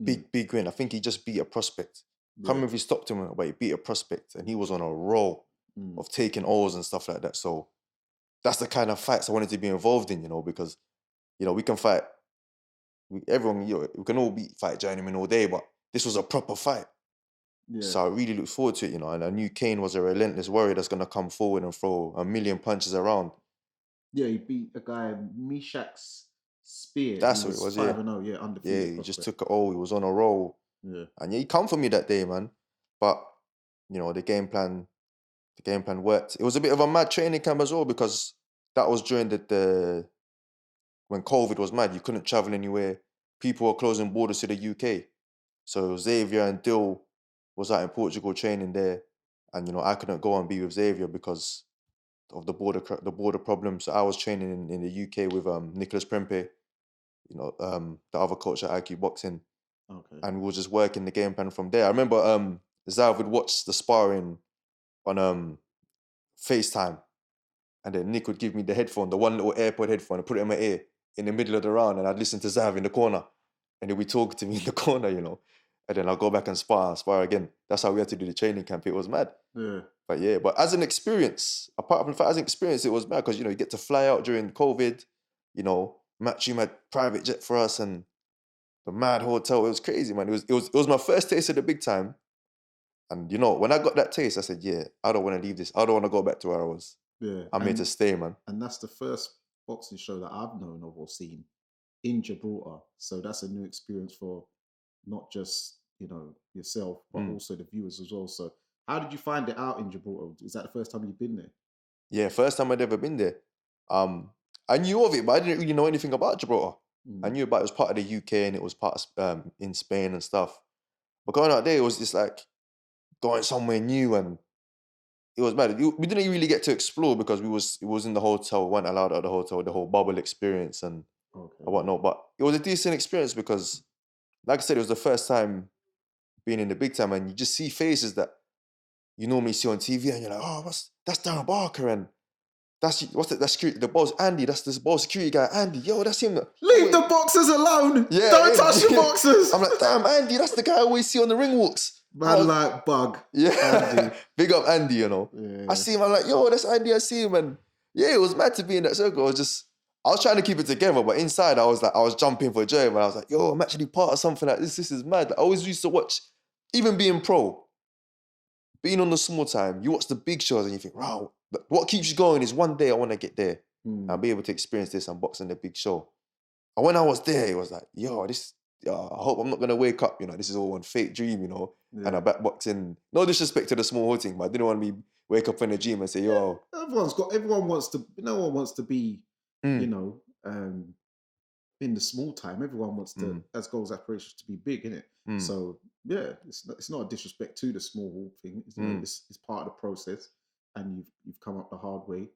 Big win. I think he just beat a prospect. I can't remember if he stopped him, but he beat a prospect and he was on a roll of taking O's and stuff like that. So that's the kind of fights I wanted to be involved in, you know, because, you know, we can fight. Everyone, you know, we can all fight journeyman all day, but this was a proper fight. Yeah. So I really look forward to it, you know, and I knew Kane was a relentless warrior that's going to come forward and throw a million punches around. Yeah, he beat a guy, Mishak's Spear. That's what it was, 5-0, yeah, undefeated. Yeah, he just took it all. He was on a roll. Yeah. And he come for me that day, man. But, you know, the game plan worked. It was a bit of a mad training camp as well because that was during when COVID was mad. You couldn't travel anywhere. People were closing borders to the UK. So Xavier and Dill was out in Portugal training there. And, you know, I couldn't go and be with Xavier because of the border problems. So I was training in the UK with Nicholas Prempe, you know, the other coach at IQ Boxing. Okay. And we were just working the game plan from there. I remember Zav would watch the sparring on FaceTime. And then Nick would give me the headphone, the one little AirPod headphone, and put it in my ear in the middle of the round. And I'd listen to Zav in the corner. And he'd be talking to me in the corner, you know. And then I'll go back and spar again. That's how we had to do the training camp. It was mad. Yeah. But as an experience, apart from the fact, as an experience, it was mad because, you know, you get to fly out during COVID, you know, Matchroom had private jet for us and a mad hotel. It was crazy, man. It was my first taste of the big time. And when I got that taste, I said, yeah, I don't want to leave this. I don't want to go back to where I was. Yeah. I'm here to stay, man. And that's the first boxing show that I've known of or seen in Gibraltar. So that's a new experience for not just, yourself, but also the viewers as well. So how did you find it out in Gibraltar? Is that the first time you've been there? Yeah, first time I'd ever been there. I knew of it, but I didn't really know anything about Gibraltar. I knew about it was part of the UK and it was part of in Spain and stuff. But going out there, it was just like going somewhere new, and it was mad. We didn't really get to explore because it was in the hotel. We weren't allowed out of the hotel, the whole bubble experience and whatnot. But it was a decent experience because, like I said, it was the first time being in the big time, and you just see faces that you normally see on TV, and you're like, oh, that's Darren Barker, and that's security, the boss Andy, that's this boss security guy Andy, yo, that's him. Leave the boxers alone. Yeah, Don't touch the boxers. I'm like, damn, Andy, that's the guy I always see on the ring walks. Man, like Bug. Yeah, Andy. Big up Andy, Yeah. I see him, I'm like, yo, that's Andy, I see him, and yeah, it was mad to be in that circle. I was trying to keep it together, but inside I was jumping for joy, and I was like, yo, I'm actually part of something like this. This is mad. I always used to watch, even being pro, being on the small time, you watch the big shows and you think, wow, but what keeps you going is one day I want to get there. I'll be able to experience this and box in the big show. And when I was there, it was like, yo, I hope I'm not going to wake up, this is all one fake dream, and I'm back boxing. No disrespect to the small hole thing, but I didn't want to wake up in the gym and say, yo. Everyone wants to, no one wants to be, in the small time. Everyone wants to, as goals aspirations, to be big, innit? So yeah, it's not a disrespect to the small hall thing. It's part of the process, and you've come up the hard way,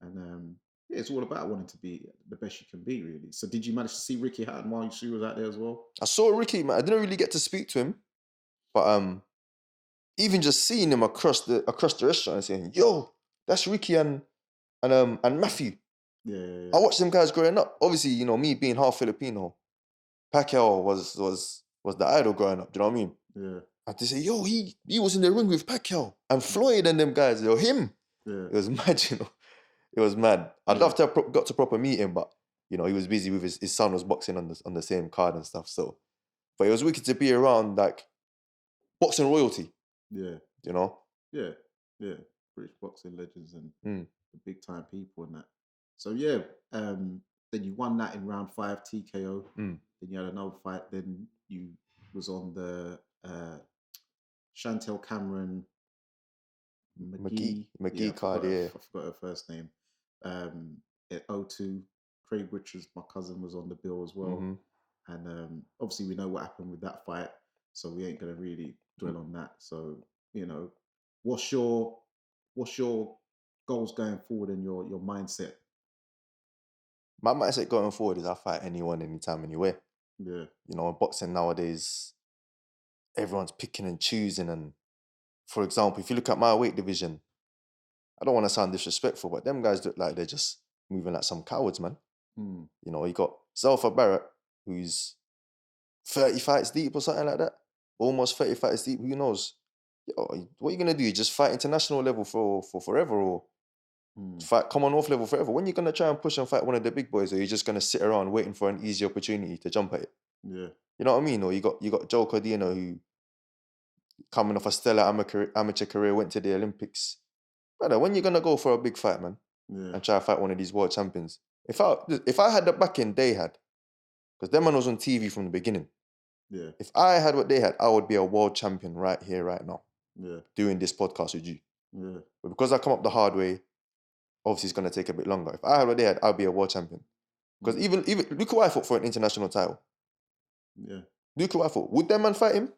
and yeah, it's all about wanting to be the best you can be, really. So did you manage to see Ricky Hatton while she was out there as well? I saw Ricky, man. I didn't really get to speak to him, but even just seeing him across the restaurant and saying, yo, that's Ricky and Matthew. Yeah. I watched them guys growing up. Obviously, me being half Filipino, Pacquiao was the idol growing up. Do you know what I mean? Yeah. And to say, yo, he was in the ring with Pacquiao and Floyd and them guys. Yo, him. Yeah. It was mad, It was mad. I'd love to have got to proper meet him, but he was busy with his son was boxing on the same card and stuff. So, but it was wicked to be around like boxing royalty. Yeah. Yeah. British boxing legends and the big time people and that. So yeah, then you won that in round 5 TKO. Then you had another fight. Then you was on the Chantel Cameron McGee card. I forgot her first name. At O2, Craig Richards, my cousin, was on the bill as well. And obviously we know what happened with that fight, so we ain't gonna really dwell on that. So what's your goals going forward and your mindset? My mindset going forward is I fight anyone, anytime, anywhere. Yeah. In boxing nowadays, everyone's picking and choosing. And for example, if you look at my weight division, I don't want to sound disrespectful, but them guys look like they're just moving like some cowards, man. You got Zelfa Barrett, who's 30 fights deep or something like that. Almost 30 fights deep, who knows? Yo, what are you going to do? Just fight international level for forever, or fight Commonwealth level forever? When are you going to try and push and fight one of the big boys, or you're just going to sit around waiting for an easy opportunity to jump at it? Yeah. You know what I mean? Or you got Joe Cordino, who coming off a stellar amateur career, went to the Olympics. Brother, when you going to go for a big fight, man? Yeah. And try to fight one of these world champions? If I had the backing they had, because them man was on TV from the beginning. Yeah. If I had what they had, I would be a world champion right here, right now. Yeah. Doing this podcast with you. Yeah. But because I come up the hard way, obviously it's going to take a bit longer. If I had what they had, I'd be a world champion. Because even look who I fought for an international title. Yeah. Look who I fought. Would that man fight him?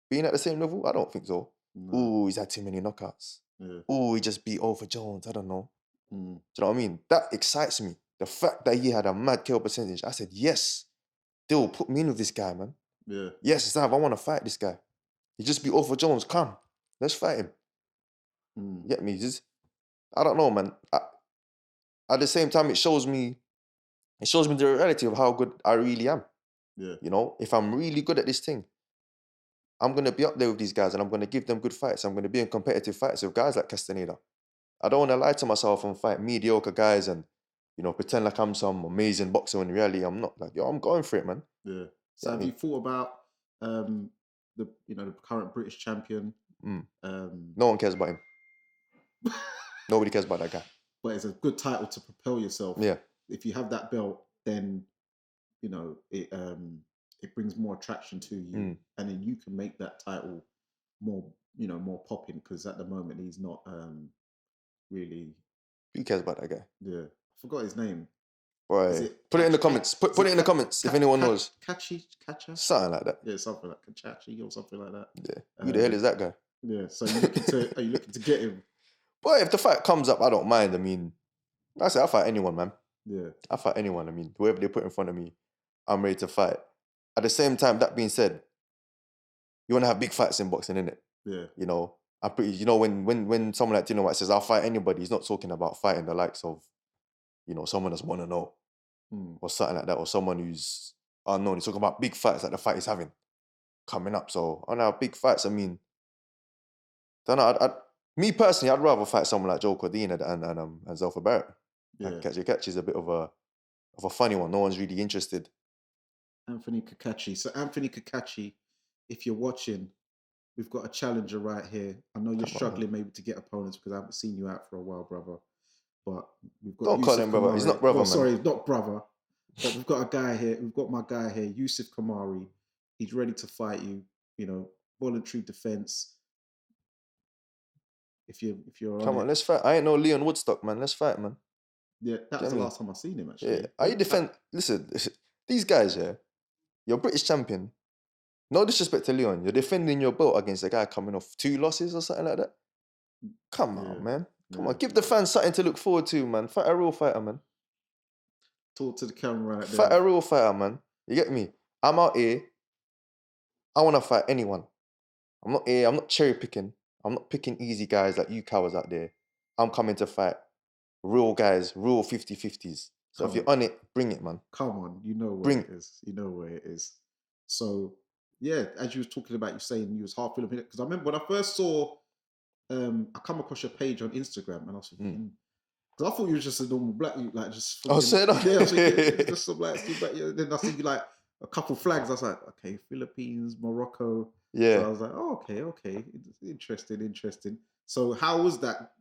Being at the same level? I don't think so. No. Ooh, he's had too many knockouts. Yeah. Ooh, he just beat Over Jones. I don't know. Mm. Do you know what I mean? That excites me. The fact that he had a mad kill percentage. I said, yes, they will put me in with this guy, man. Yeah. Yes, Zav, I want to fight this guy. He just beat Over Jones. Come, let's fight him. Mm. Get me? I don't know, man. At the same time, it shows me the reality of how good I really am. Yeah. If I'm really good at this thing, I'm going to be up there with these guys and I'm going to give them good fights. I'm going to be in competitive fights with guys like Castaneda. I don't want to lie to myself and fight mediocre guys and, pretend like I'm some amazing boxer when in reality I'm not. Like, yo, I'm going for it, man. Yeah. So Yeah, I have you mean, thought about the the current British champion? mm, Um, no one cares about him. Nobody cares about that guy. but it's a good title to propel yourself. Yeah. If you have that belt, then it brings more attraction to you, Mm. and then you can make that title more more popping because at the moment he's not really. Who cares about that guy? Yeah, I forgot his name. Is Boy, it put it in the catch? comments. Is Put it it in the comments if anyone knows. catchy catcher? Something like that. Yeah, something like Kachachi or something like that. Yeah. Who the hell is that guy? Yeah. So you looking to are you looking to get him? But if the fight comes up, I don't mind. I mean, I say I'll fight anyone, man. Yeah. I'll fight anyone. I mean, whoever they put in front of me, I'm ready to fight. At the same time, that being said, you want to have big fights in boxing, innit? Yeah. You know, I'm pretty. You know, when someone like Dino White says I'll fight anybody, he's not talking about fighting the likes of, someone that's 1-0 Mm. or something like that, or someone who's unknown. He's talking about big fights like the fight he's having coming up. So on our big fights, I mean, don't know. Me personally, I'd rather fight someone like Joe Cordina and Zelfa Barrett. Yeah. Catch is a bit of a funny one. No one's really interested. Anthony Kakachi. So Anthony Kakachi, if you're watching, we've got a challenger right here. I know you're Come on, man. struggling maybe to get opponents because I haven't seen you out for a while, brother. But we've got Don't call Youssef him brother. He's not Khoumari. brother, Well, man. sorry, not brother. But we've got a guy here. We've got my guy here, Youssef Khoumari. He's ready to fight you. Voluntary defense. If you're on Come on, it, let's fight. I ain't no Leon Woodstock, man. Let's fight, man. yeah, that Do was you the know what I mean? last time I seen him Yeah. actually. Are you defend? Listen, these guys, yeah. You're British champion. No disrespect to Leon. You're defending your belt against a guy coming off 2 losses or something like that. Come on, Yeah, man. Come yeah. on. Give the fans something to look forward to, man. Fight a real fighter, man. Talk to the camera right Fight there. a real fighter, man. You get me? I'm out here. I want to fight anyone. I'm not here. I'm not cherry picking. I'm not picking easy guys like you cowards out there. I'm coming to fight real guys, real 50-50s. So Come if you're on. on it, bring it, man. Come on, you know where Bring it is. You know where it is. So yeah, as you was talking about, you saying you was half Filipino because I remember when I first saw, I come across your page on Instagram and I was thinking, because I thought you was just a normal black, like just Oh, thinking, say that. yeah, I was thinking just some like, but yeah, then I see you like a couple flags. I was like, okay, Philippines, Morocco. So Yeah. I was like, oh, okay, interesting. So how was that?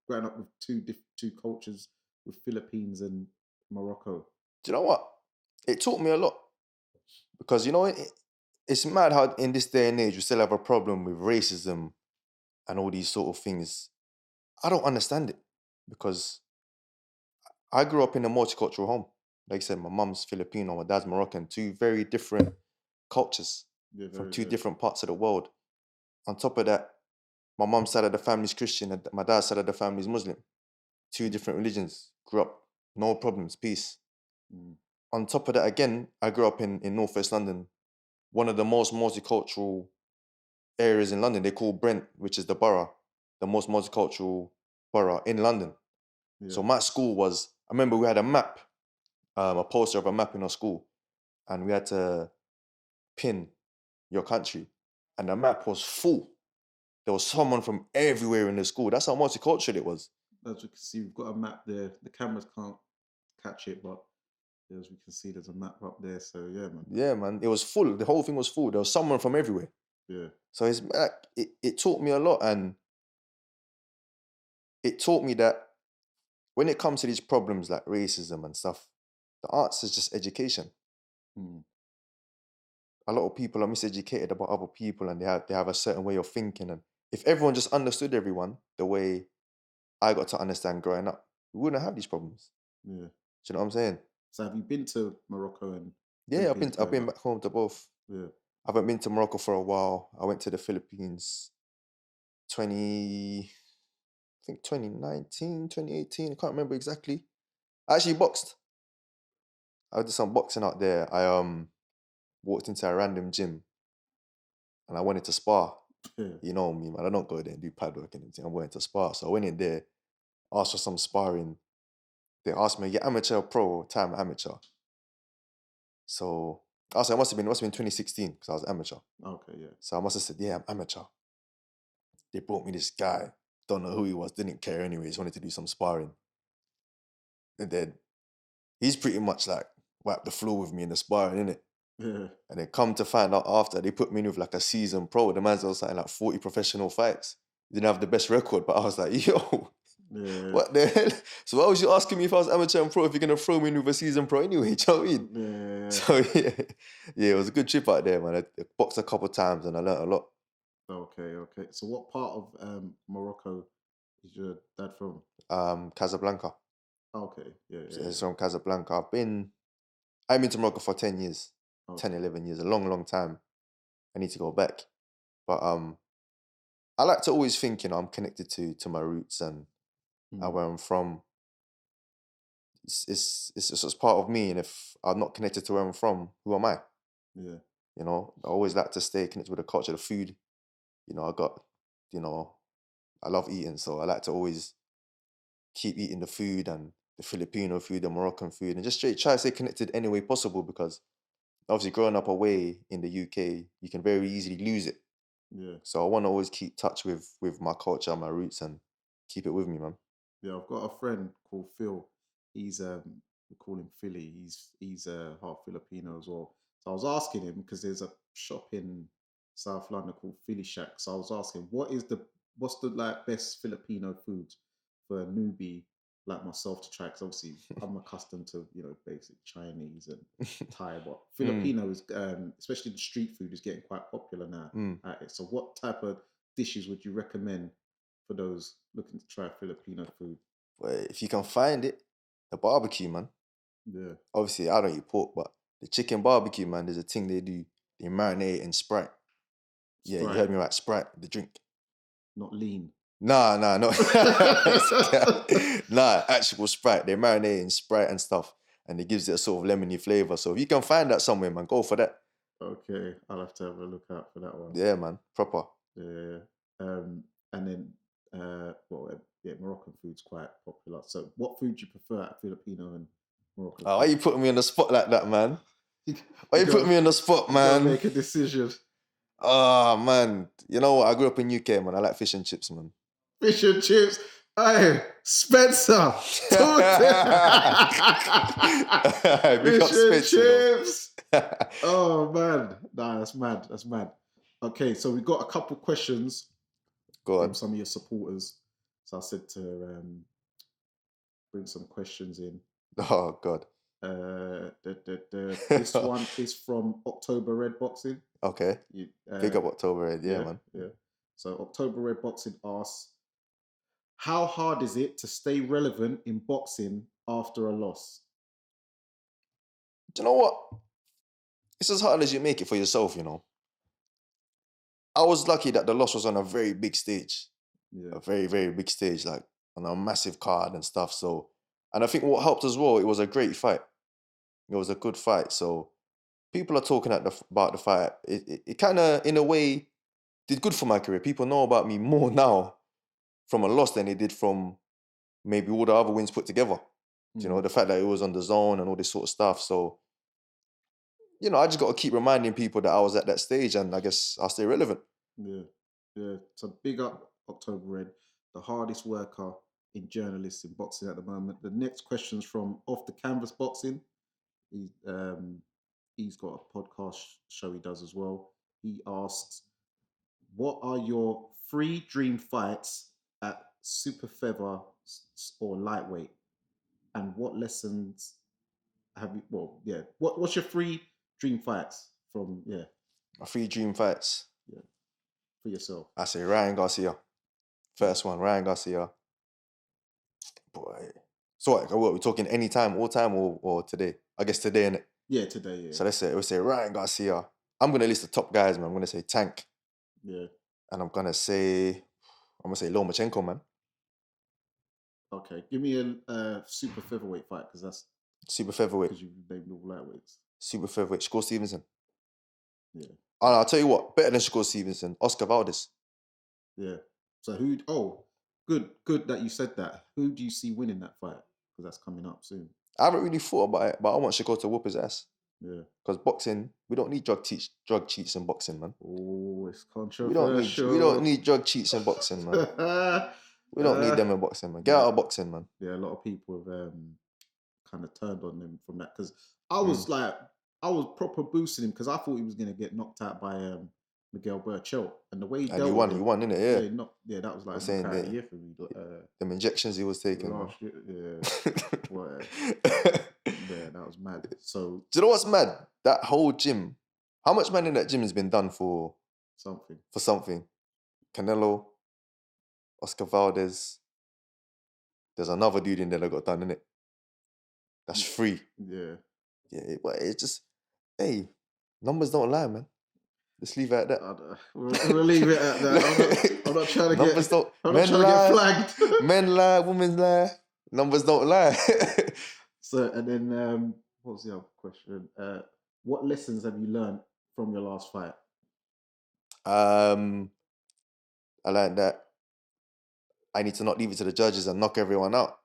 Growing up with two cultures with Philippines and Morocco. Do you know what? It taught me a lot because it's mad how in this day and age we still have a problem with racism and all these sort of things. I don't understand it because I grew up in a multicultural home. Like I said, my mum's Filipino, my dad's Moroccan, 2 very different cultures Yeah, from very 2 good. different parts of the world. On top of that, my mum's side of the family's Christian and my dad's side of the family's Muslim. 2 different religions. Grew up, no problems, peace. Mm. On top of that, again, I grew up in Northwest London, one of the most multicultural areas in London. They call Brent, which is the borough, the most multicultural borough in London. Yeah. So my school was, I remember we had a map, a poster of a map in our school, and we had to pin your country. And the map was full. There was someone from everywhere in the school. That's how multicultural it was. As we can see, we've got a map there. The cameras can't catch it, but as we can see, there's a map up there. So yeah, man. Yeah, man. It was full. The whole thing was full. There was someone from everywhere. Yeah. So it taught me a lot, and it taught me that when it comes to these problems like racism and stuff, the answer is just education. Mm. A lot of people are miseducated about other people, and they have a certain way of thinking. And if everyone just understood everyone the way I got to understand growing up, we wouldn't have these problems. Yeah. Do you know what I'm saying? So have you been to Morocco and Yeah, I've Philippines been growing up? back home to both. Yeah. I haven't been to Morocco for a while. I went to the Philippines 2019, 2018. I can't remember exactly. I actually boxed. I did some boxing out there. I walked into a random gym and I wanted to spar. Yeah. You know me, man. I don't go there and do pad work and anything. I wanted to spar. So I went in there, asked for some sparring. They asked me, you amateur or pro? Time amateur. So it must have been 2016 because I was amateur. Okay. Yeah. So I must have said, yeah, I'm amateur. They brought me this guy. Don't know who he was. Didn't care anyways. Wanted to do some sparring. And then he's pretty much like wiped the floor with me in the sparring, innit? Yeah. And then come to find out after, they put me in with like a seasoned pro. The man's was something like 40 professional fights. Didn't have the best record, but I was like, yo, Yeah. what the hell? So why was you asking me if I was amateur and pro if you're going to throw me in with a seasoned pro anyway? Do you know what I mean? Yeah. So yeah, it was a good trip out there, man. I boxed a couple of times and I learned a lot. Okay. So what part of Morocco is your dad from? Casablanca. Okay. Yeah. It's from Casablanca. I've been to Morocco for 10 years, Okay. 10, 11 years, a long, long time. I need to go back. But I like to always think, I'm connected to my roots and where I'm from. It's just part of me. And if I'm not connected to where I'm from, who am I? Yeah. I always like to stay connected with the culture, the food. I got, I love eating. So I like to always keep eating the food and the Filipino food, the Moroccan food, and just straight try to stay connected any way possible because obviously growing up away in the UK, you can very easily lose it. Yeah. So I want to always keep touch with my culture, my roots, and keep it with me, man. Yeah, I've got a friend called Phil. He's we call him Philly. He's half Filipino as well. So I was asking him because there's a shop in South London called Philly Shack. So I was asking, what's the like best Filipino food for a newbie like myself to try? Because obviously I'm accustomed to basic Chinese and Thai, but Mm, Filipino is especially the street food is getting quite popular now. mm. So what type of dishes would you recommend for those looking to try Filipino food? But if you can find it, the barbecue, man. Yeah. Obviously, I don't eat pork, but the chicken barbecue, man, there's a thing they do. They marinate it in Sprite. Yeah, you Sprite, heard me right. Sprite, the drink. not lean. Nah, no. Nah, actual Sprite. They marinate it in Sprite and stuff. And it gives it a sort of lemony flavor. So if you can find that somewhere, man, go for that. Okay, I'll have to have a look out for that one. Yeah, man. Proper. Yeah. And then, yeah, Moroccan food's quite popular. So, what food do you prefer, Filipino and Moroccan Oh, why food? you putting me on the spot like that, man? You, Why you you putting gotta, me on the spot, you gotta man? make a decision. Oh, man. You know what? I grew up in UK, man. I like fish and chips, man. Fish and chips. Hey, Spencer, talk Big fish up and Spence, chips. Oh man, nah, that's mad. That's mad. Okay, so we got a couple questions Go from on. some of your supporters. So I said to bring some questions in. Oh, God. This one is from October Red Boxing. Okay. You, Big up October Red. Yeah, yeah, man. yeah. So October Red Boxing asks, how hard is it to stay relevant in boxing after a loss? Do you know what? It's as hard as you make it for yourself. I was lucky that the loss was on a very big stage. Yeah, A very, very big stage, like on a massive card and stuff. So, and I think what helped as well, it was a great fight. It was a good fight. So people are talking about the fight. It kind of, in a way, did good for my career. People know about me more now from a loss than they did from maybe all the other wins put together. mm, The fact that it was on the zone and all this sort of stuff. So, I just got to keep reminding people that I was at that stage and I guess I'll stay relevant. yeah, yeah. So big up October Red, the hardest worker in journalists in boxing at the moment. The next question's from Off the Canvas Boxing. He, he's got a podcast show he does as well. He asks, what are your three dream fights at super feather or lightweight? And what lessons have you, well, yeah, what's your three dream fights from, yeah, My three dream fights. yeah, for yourself? I say Ryan Garcia. First one, Ryan Garcia. Boy. So what we're talking anytime, all time, or today? I guess today, innit? Yeah, today, yeah. So let's say Ryan Garcia. I'm gonna list the top guys, man. I'm gonna say Tank. Yeah. And I'm gonna say Lomachenko, man. Okay. Give me a super featherweight fight because that's Super featherweight. because you named all lightweights. Super featherweight. Shakur Stevenson. Yeah. And I'll tell you what, better than Shakur Stevenson, Oscar Valdez. Yeah. So good that you said that. Who do you see winning that fight? Because that's coming up soon. I haven't really thought about it, but I want Shakur to whoop his ass. Yeah. Because boxing, we don't need drug cheats in boxing, man. Oh, it's We don't controversial. need drug cheats in boxing, man. We don't need Uh, them in boxing, man. Get yeah. out of boxing, man. Yeah, a lot of people have kind of turned on him from that because I Mm. was like, I was proper boosting him because I thought he was gonna get knocked out by Miguel Burchell, and the way he And dealt he with won. He him, won, innit? Yeah. that was I like was saying knockout of that the year for me. them injections he was taking. Last year, yeah, well, yeah, that was mad. So Do you know what's mad? That whole gym. How much money in that gym has been done for something. something? Canelo, Oscar Valdez. There's another dude in there that got done, innit? That's free. Yeah. Yeah, but it's just, hey, numbers don't lie, man. Let's leave it at that. We'll leave it at that. I'm not trying to numbers get. don't. I'm Men not trying lie. to get flagged. Men lie. Women lie. Numbers don't lie. So, and then what was the other question? What lessons have you learned from your last fight? I learned that I need to not leave it to the judges and knock everyone out.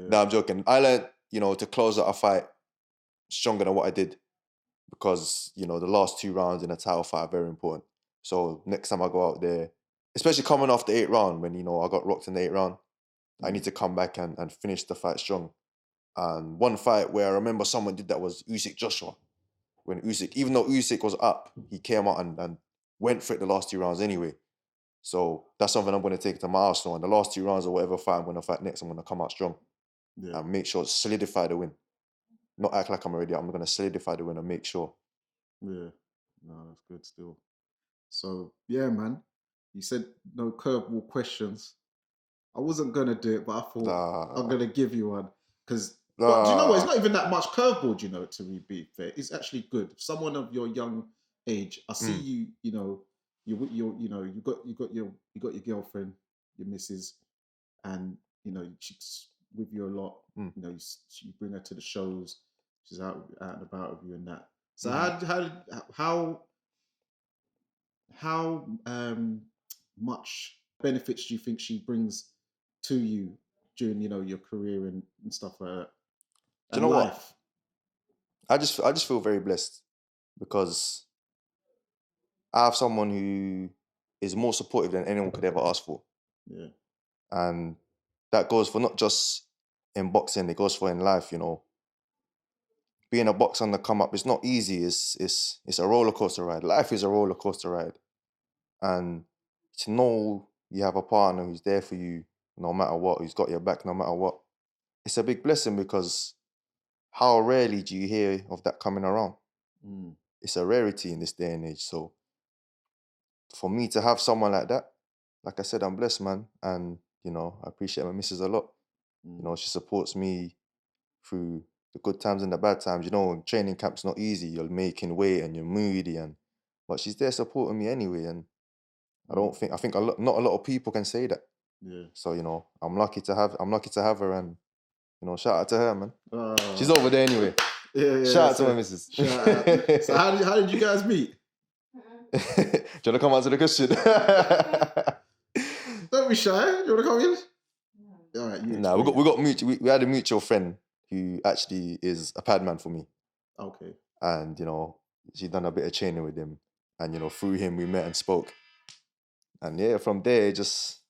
No, I'm joking. I learned, to close out a fight stronger than what I did because, the last 2 rounds in a title fight are very important. So next time I go out there, especially coming off the 8th round when, I got rocked in the 8th round, I need to come back and finish the fight strong. And one fight where I remember someone did that was Usyk Joshua. When Usyk, even though Usyk was up, he came out and went for it the last 2 rounds anyway. So that's something I'm going to take to my arsenal. And the last 2 rounds or whatever fight I'm going to fight next, I'm going to come out strong and make sure to solidify the win. Not act like I'm already out. I'm going to solidify the win and make sure. Yeah, no, that's good still. So yeah, man, you said no curveball questions. I wasn't gonna do it, but I thought I'm gonna give you one because. But do you know what? It's not even that much curveball. To be fair, it's actually good. Someone of your young age, I see you. You got your girlfriend, your missus, and she's with you a lot. You bring her to the shows. She's out and about with you and that. So how much benefits do you think she brings to you during your career and stuff like that? Do you know life? What? I just feel very blessed because I have someone who is more supportive than anyone could ever ask for. Yeah. And that goes for not just in boxing, it goes for in life, Being a boxer on the come up, it's not easy. It's a roller coaster ride. Life is a roller coaster ride. And to know you have a partner who's there for you no matter what, who's got your back no matter what, it's a big blessing because how rarely do you hear of that coming around? It's a rarity in this day and age. So for me to have someone like that, like I said, I'm blessed, man. And, I appreciate my missus a lot. She supports me through the good times and the bad times. Training camp's not easy. You're making weight and you're moody, but she's there supporting me anyway. And I think not a lot of people can say that. Yeah. So I'm lucky to have her, and shout out to her, man. She's over there anyway. Yeah. Shout out to my missus. Shout out. So how did you guys meet? Do you want to come answer the question? Don't be shy. You want to come in? All right. Nah, we got mutual. We had a mutual friend who actually is a pad man for me. Okay. And she done a bit of training with him, and through him we met and spoke. And yeah, from there it just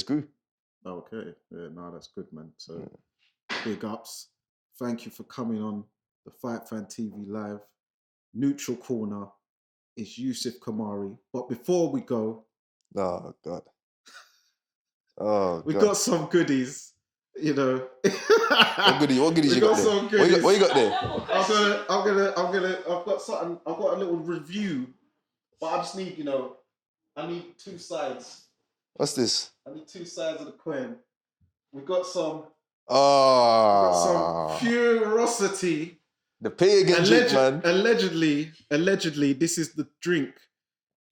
grew. Okay. Yeah, no, that's good, man. So big ups. Thank you for coming on the Fight Fan TV Live. Neutral corner is Youssef Khoumari. But before we go, oh God, we got some goodies. What goodies you got there? Some goodies. What you got there? I've got something. I've got a little review, but I just need, I need 2 sides. What's this? I need 2 sides of the coin. We got some. Oh, some Curiosity. The pagan drink, man. Allegedly, this is the drink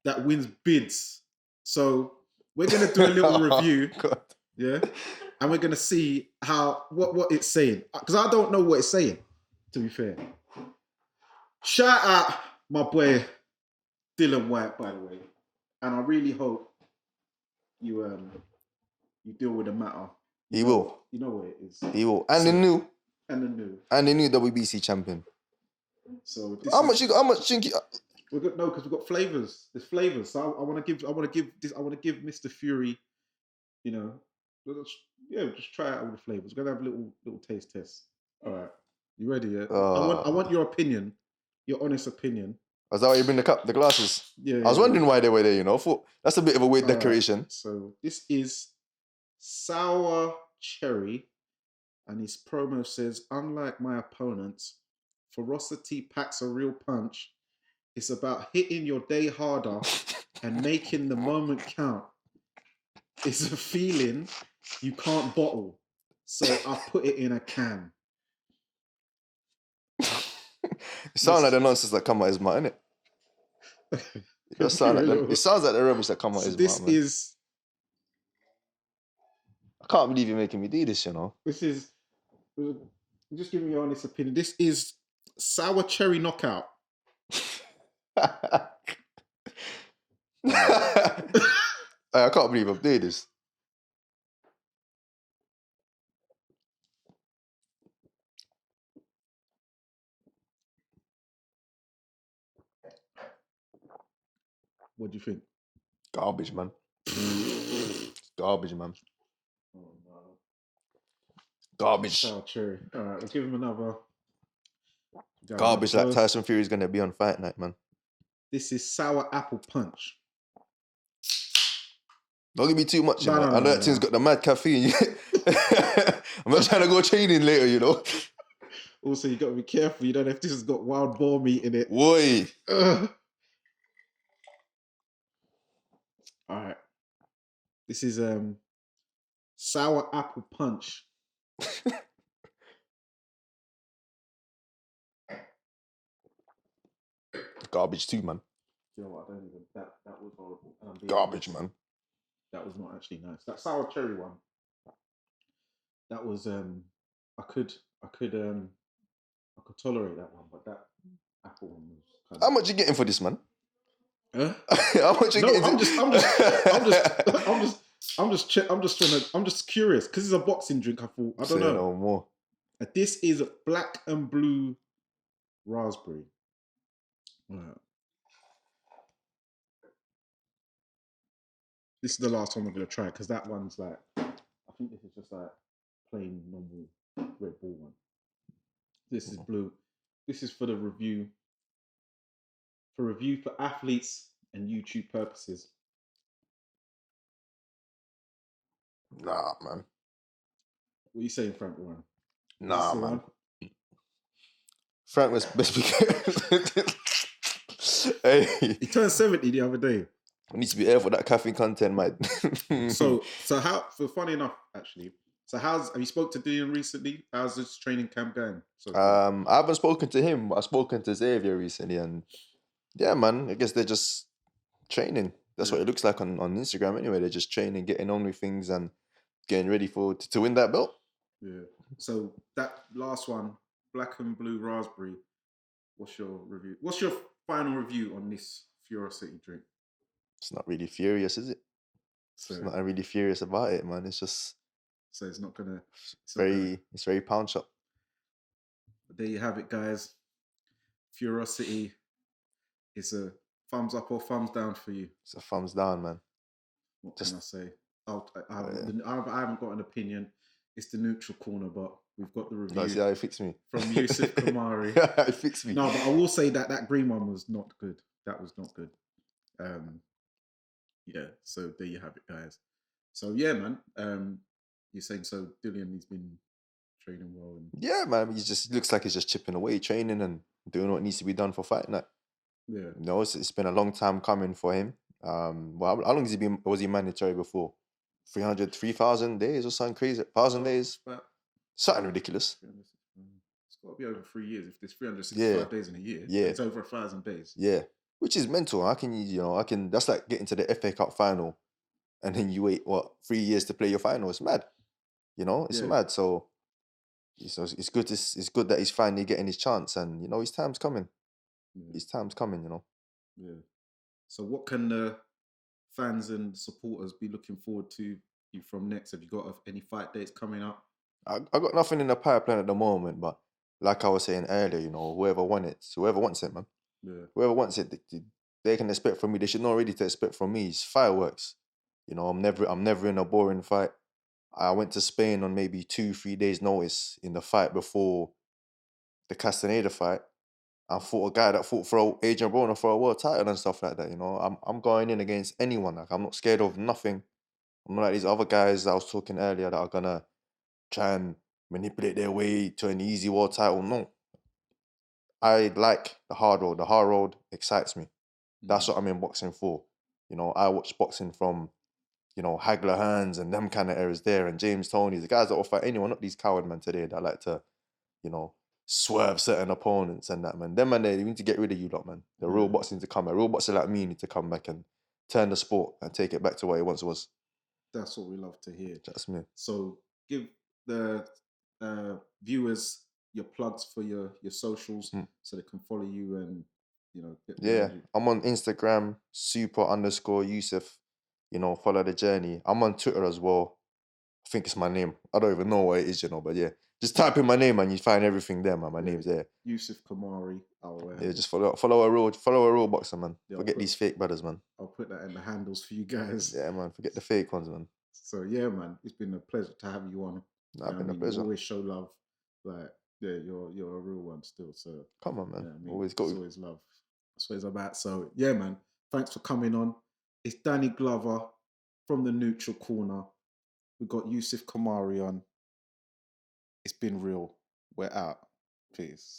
that wins bids. So we're gonna do a little review. God. Yeah. And we're gonna see what it's saying. Because I don't know what it's saying, to be fair. Shout out my boy Dylan White, by the way. And I really hope you deal with the matter. He will. You know what it is. He will. And the new WBC champion. So how much drink you? We're good. No, because we've got flavors. There's flavors. So I want to give Mr. Fury, just try out all the flavors. We're gonna have a little taste test. All right. You ready? Yeah. I Uh, want your opinion, your honest opinion. is that why you bring the glasses? Yeah, I was yeah, yeah. wondering why they were there, I thought that's a bit of a weird All right. decoration. So this is sour cherry, and his promo says, "Unlike my opponents, ferocity packs a real punch. It's about hitting your day harder and making the moment count. It's a feeling you can't bottle, so I put it in a can." It sounds like This the nonsense that come out his mouth, innit? It does could be sound a like little. it sounds like the rubbish that come out So his mouth, this man. is I can't believe you're making me do this, this is just giving you honest opinion. This is sour cherry knockout. I can't believe I'm doing this. What do you think? Garbage, man. Garbage, man. Oh, no. Garbage. Sour cherry. All right, we'll give him another. Garbage like Close. Tyson Fury's gonna be on Fight Night, man. This is sour apple punch. Don't give me too much, No, I know that thing's got the mad caffeine. I'm not trying to go training later, Also, you got to be careful. You don't know if this has got wild boar meat in it. Boy. All right. This is sour apple punch. Garbage too, man. You know what? I don't even. That was horrible. And I'm being Garbage, honest, man. that was not actually nice. That sour cherry one. That was I could tolerate that one, but that apple one was kind How of. much you getting for this, man? Huh? How much you No, getting? I'm just curious because it's a boxing drink. I thought I don't Say know. no more. This is black and blue raspberry. Right. This is the last one I'm gonna try because that one's like I think this is just like plain normal Red Bull one. This is blue. This is for the review. For review for athletes and YouTube purposes. Nah, man. What are you saying, Frank Warren? Nah, the man. one? Frank was best be Hey, He turned 70 the other day. I need to be careful that caffeine content, man. So funny enough, actually. So have you spoke to Dylan recently? How's this training camp going? So I haven't spoken to him, but I've spoken to Xavier recently, and yeah, man, I guess they're just training. That's what it looks like on Instagram anyway. They're just training, getting on with things and getting ready to win that belt. Yeah. So that last one, black and blue raspberry. What's your review? What's your final review on this Furosity drink? It's not really furious, is it? So, It's not really furious about it, man. It's just so it's not gonna. it's very pound shop. But there you have it, guys. Furosity is a thumbs up or thumbs down for you. It's a thumbs down, man. What can I say? I haven't got an opinion. It's the neutral corner, but we've got the review. No, see how it fixed me. From Youssef Khoumari. It fixed me. No, but I will say that green one was not good. That was not good. Yeah, so there you have it, guys. So yeah, man. You're saying so Dillian, he's been training well and Yeah, man. He looks like he's just chipping away, training and doing what needs to be done for fight night. yeah. It's been a long time coming for him. Well, how long has he been? Was he mandatory before? 3,000 days or something crazy? 1,000 days? But Something ridiculous. it's got to be over 3 years. If there's 365 days in a year, Yeah. it's over 1,000 days. Yeah, which is mental. I can. That's like getting to the FA Cup final, and then you wait 3 years to play your final. It's mad. It's Yeah. mad. So it's good. It's good that he's finally getting his chance, and his time's coming. Yeah. His time's coming. Yeah. So what can the fans and supporters be looking forward to you from next? Have you got any fight dates coming up? I got nothing in the pipeline at the moment, but like I was saying earlier, whoever wants it, man. Yeah. Whoever wants it, they can expect from me. They should know already to expect from me. It's fireworks. I'm never in a boring fight. I went to Spain on maybe 2-3 days notice in the fight before the Castaneda fight and fought a guy that fought for Adrian Broner for a world title and stuff like that. You know, I'm going in against anyone. Like I'm not scared of nothing. I'm not like these other guys that I was talking earlier that are gonna try and manipulate their way to an easy world title. No, I like the hard road. The hard road excites me. That's what I'm in boxing for. You know, I watch boxing from, you know, Hagler Hearns and them kind of eras there, and James Toney, the guys that will fight anyone, not these coward men today that like to, you know, swerve certain opponents and that, man. Them man, they need to get rid of you lot, man. The real boxing to come back. Real boxing like me need to come back and turn the sport and take it back to what it once was. That's what we love to hear. That's me. So give the viewers your plugs for your socials so they can follow you and, you know, get Yeah, behind you. I'm on Instagram, super_Youssef. You know, follow the journey. I'm on Twitter as well. I think it's my name. I don't even know what it is, you know, but yeah. Just type in my name and you find everything there, man. My name's there. Youssef Khoumari. Yeah, just follow a real boxer, man. Yeah, Forget these fake brothers, man. I'll put that in the handles for you guys. Yeah, man. Forget the fake ones, man. So yeah, man, it's been a pleasure to have you on. Nah, been a pleasure. You always show love. Like, yeah, you're a real one still. So come on, man. Yeah, I mean, Always got it's always love. That's what it's about. So yeah, man, thanks for coming on. It's Danny Glover from the Neutral Corner. We've got Youssef Khoumari on. It's been real. We're out. Peace.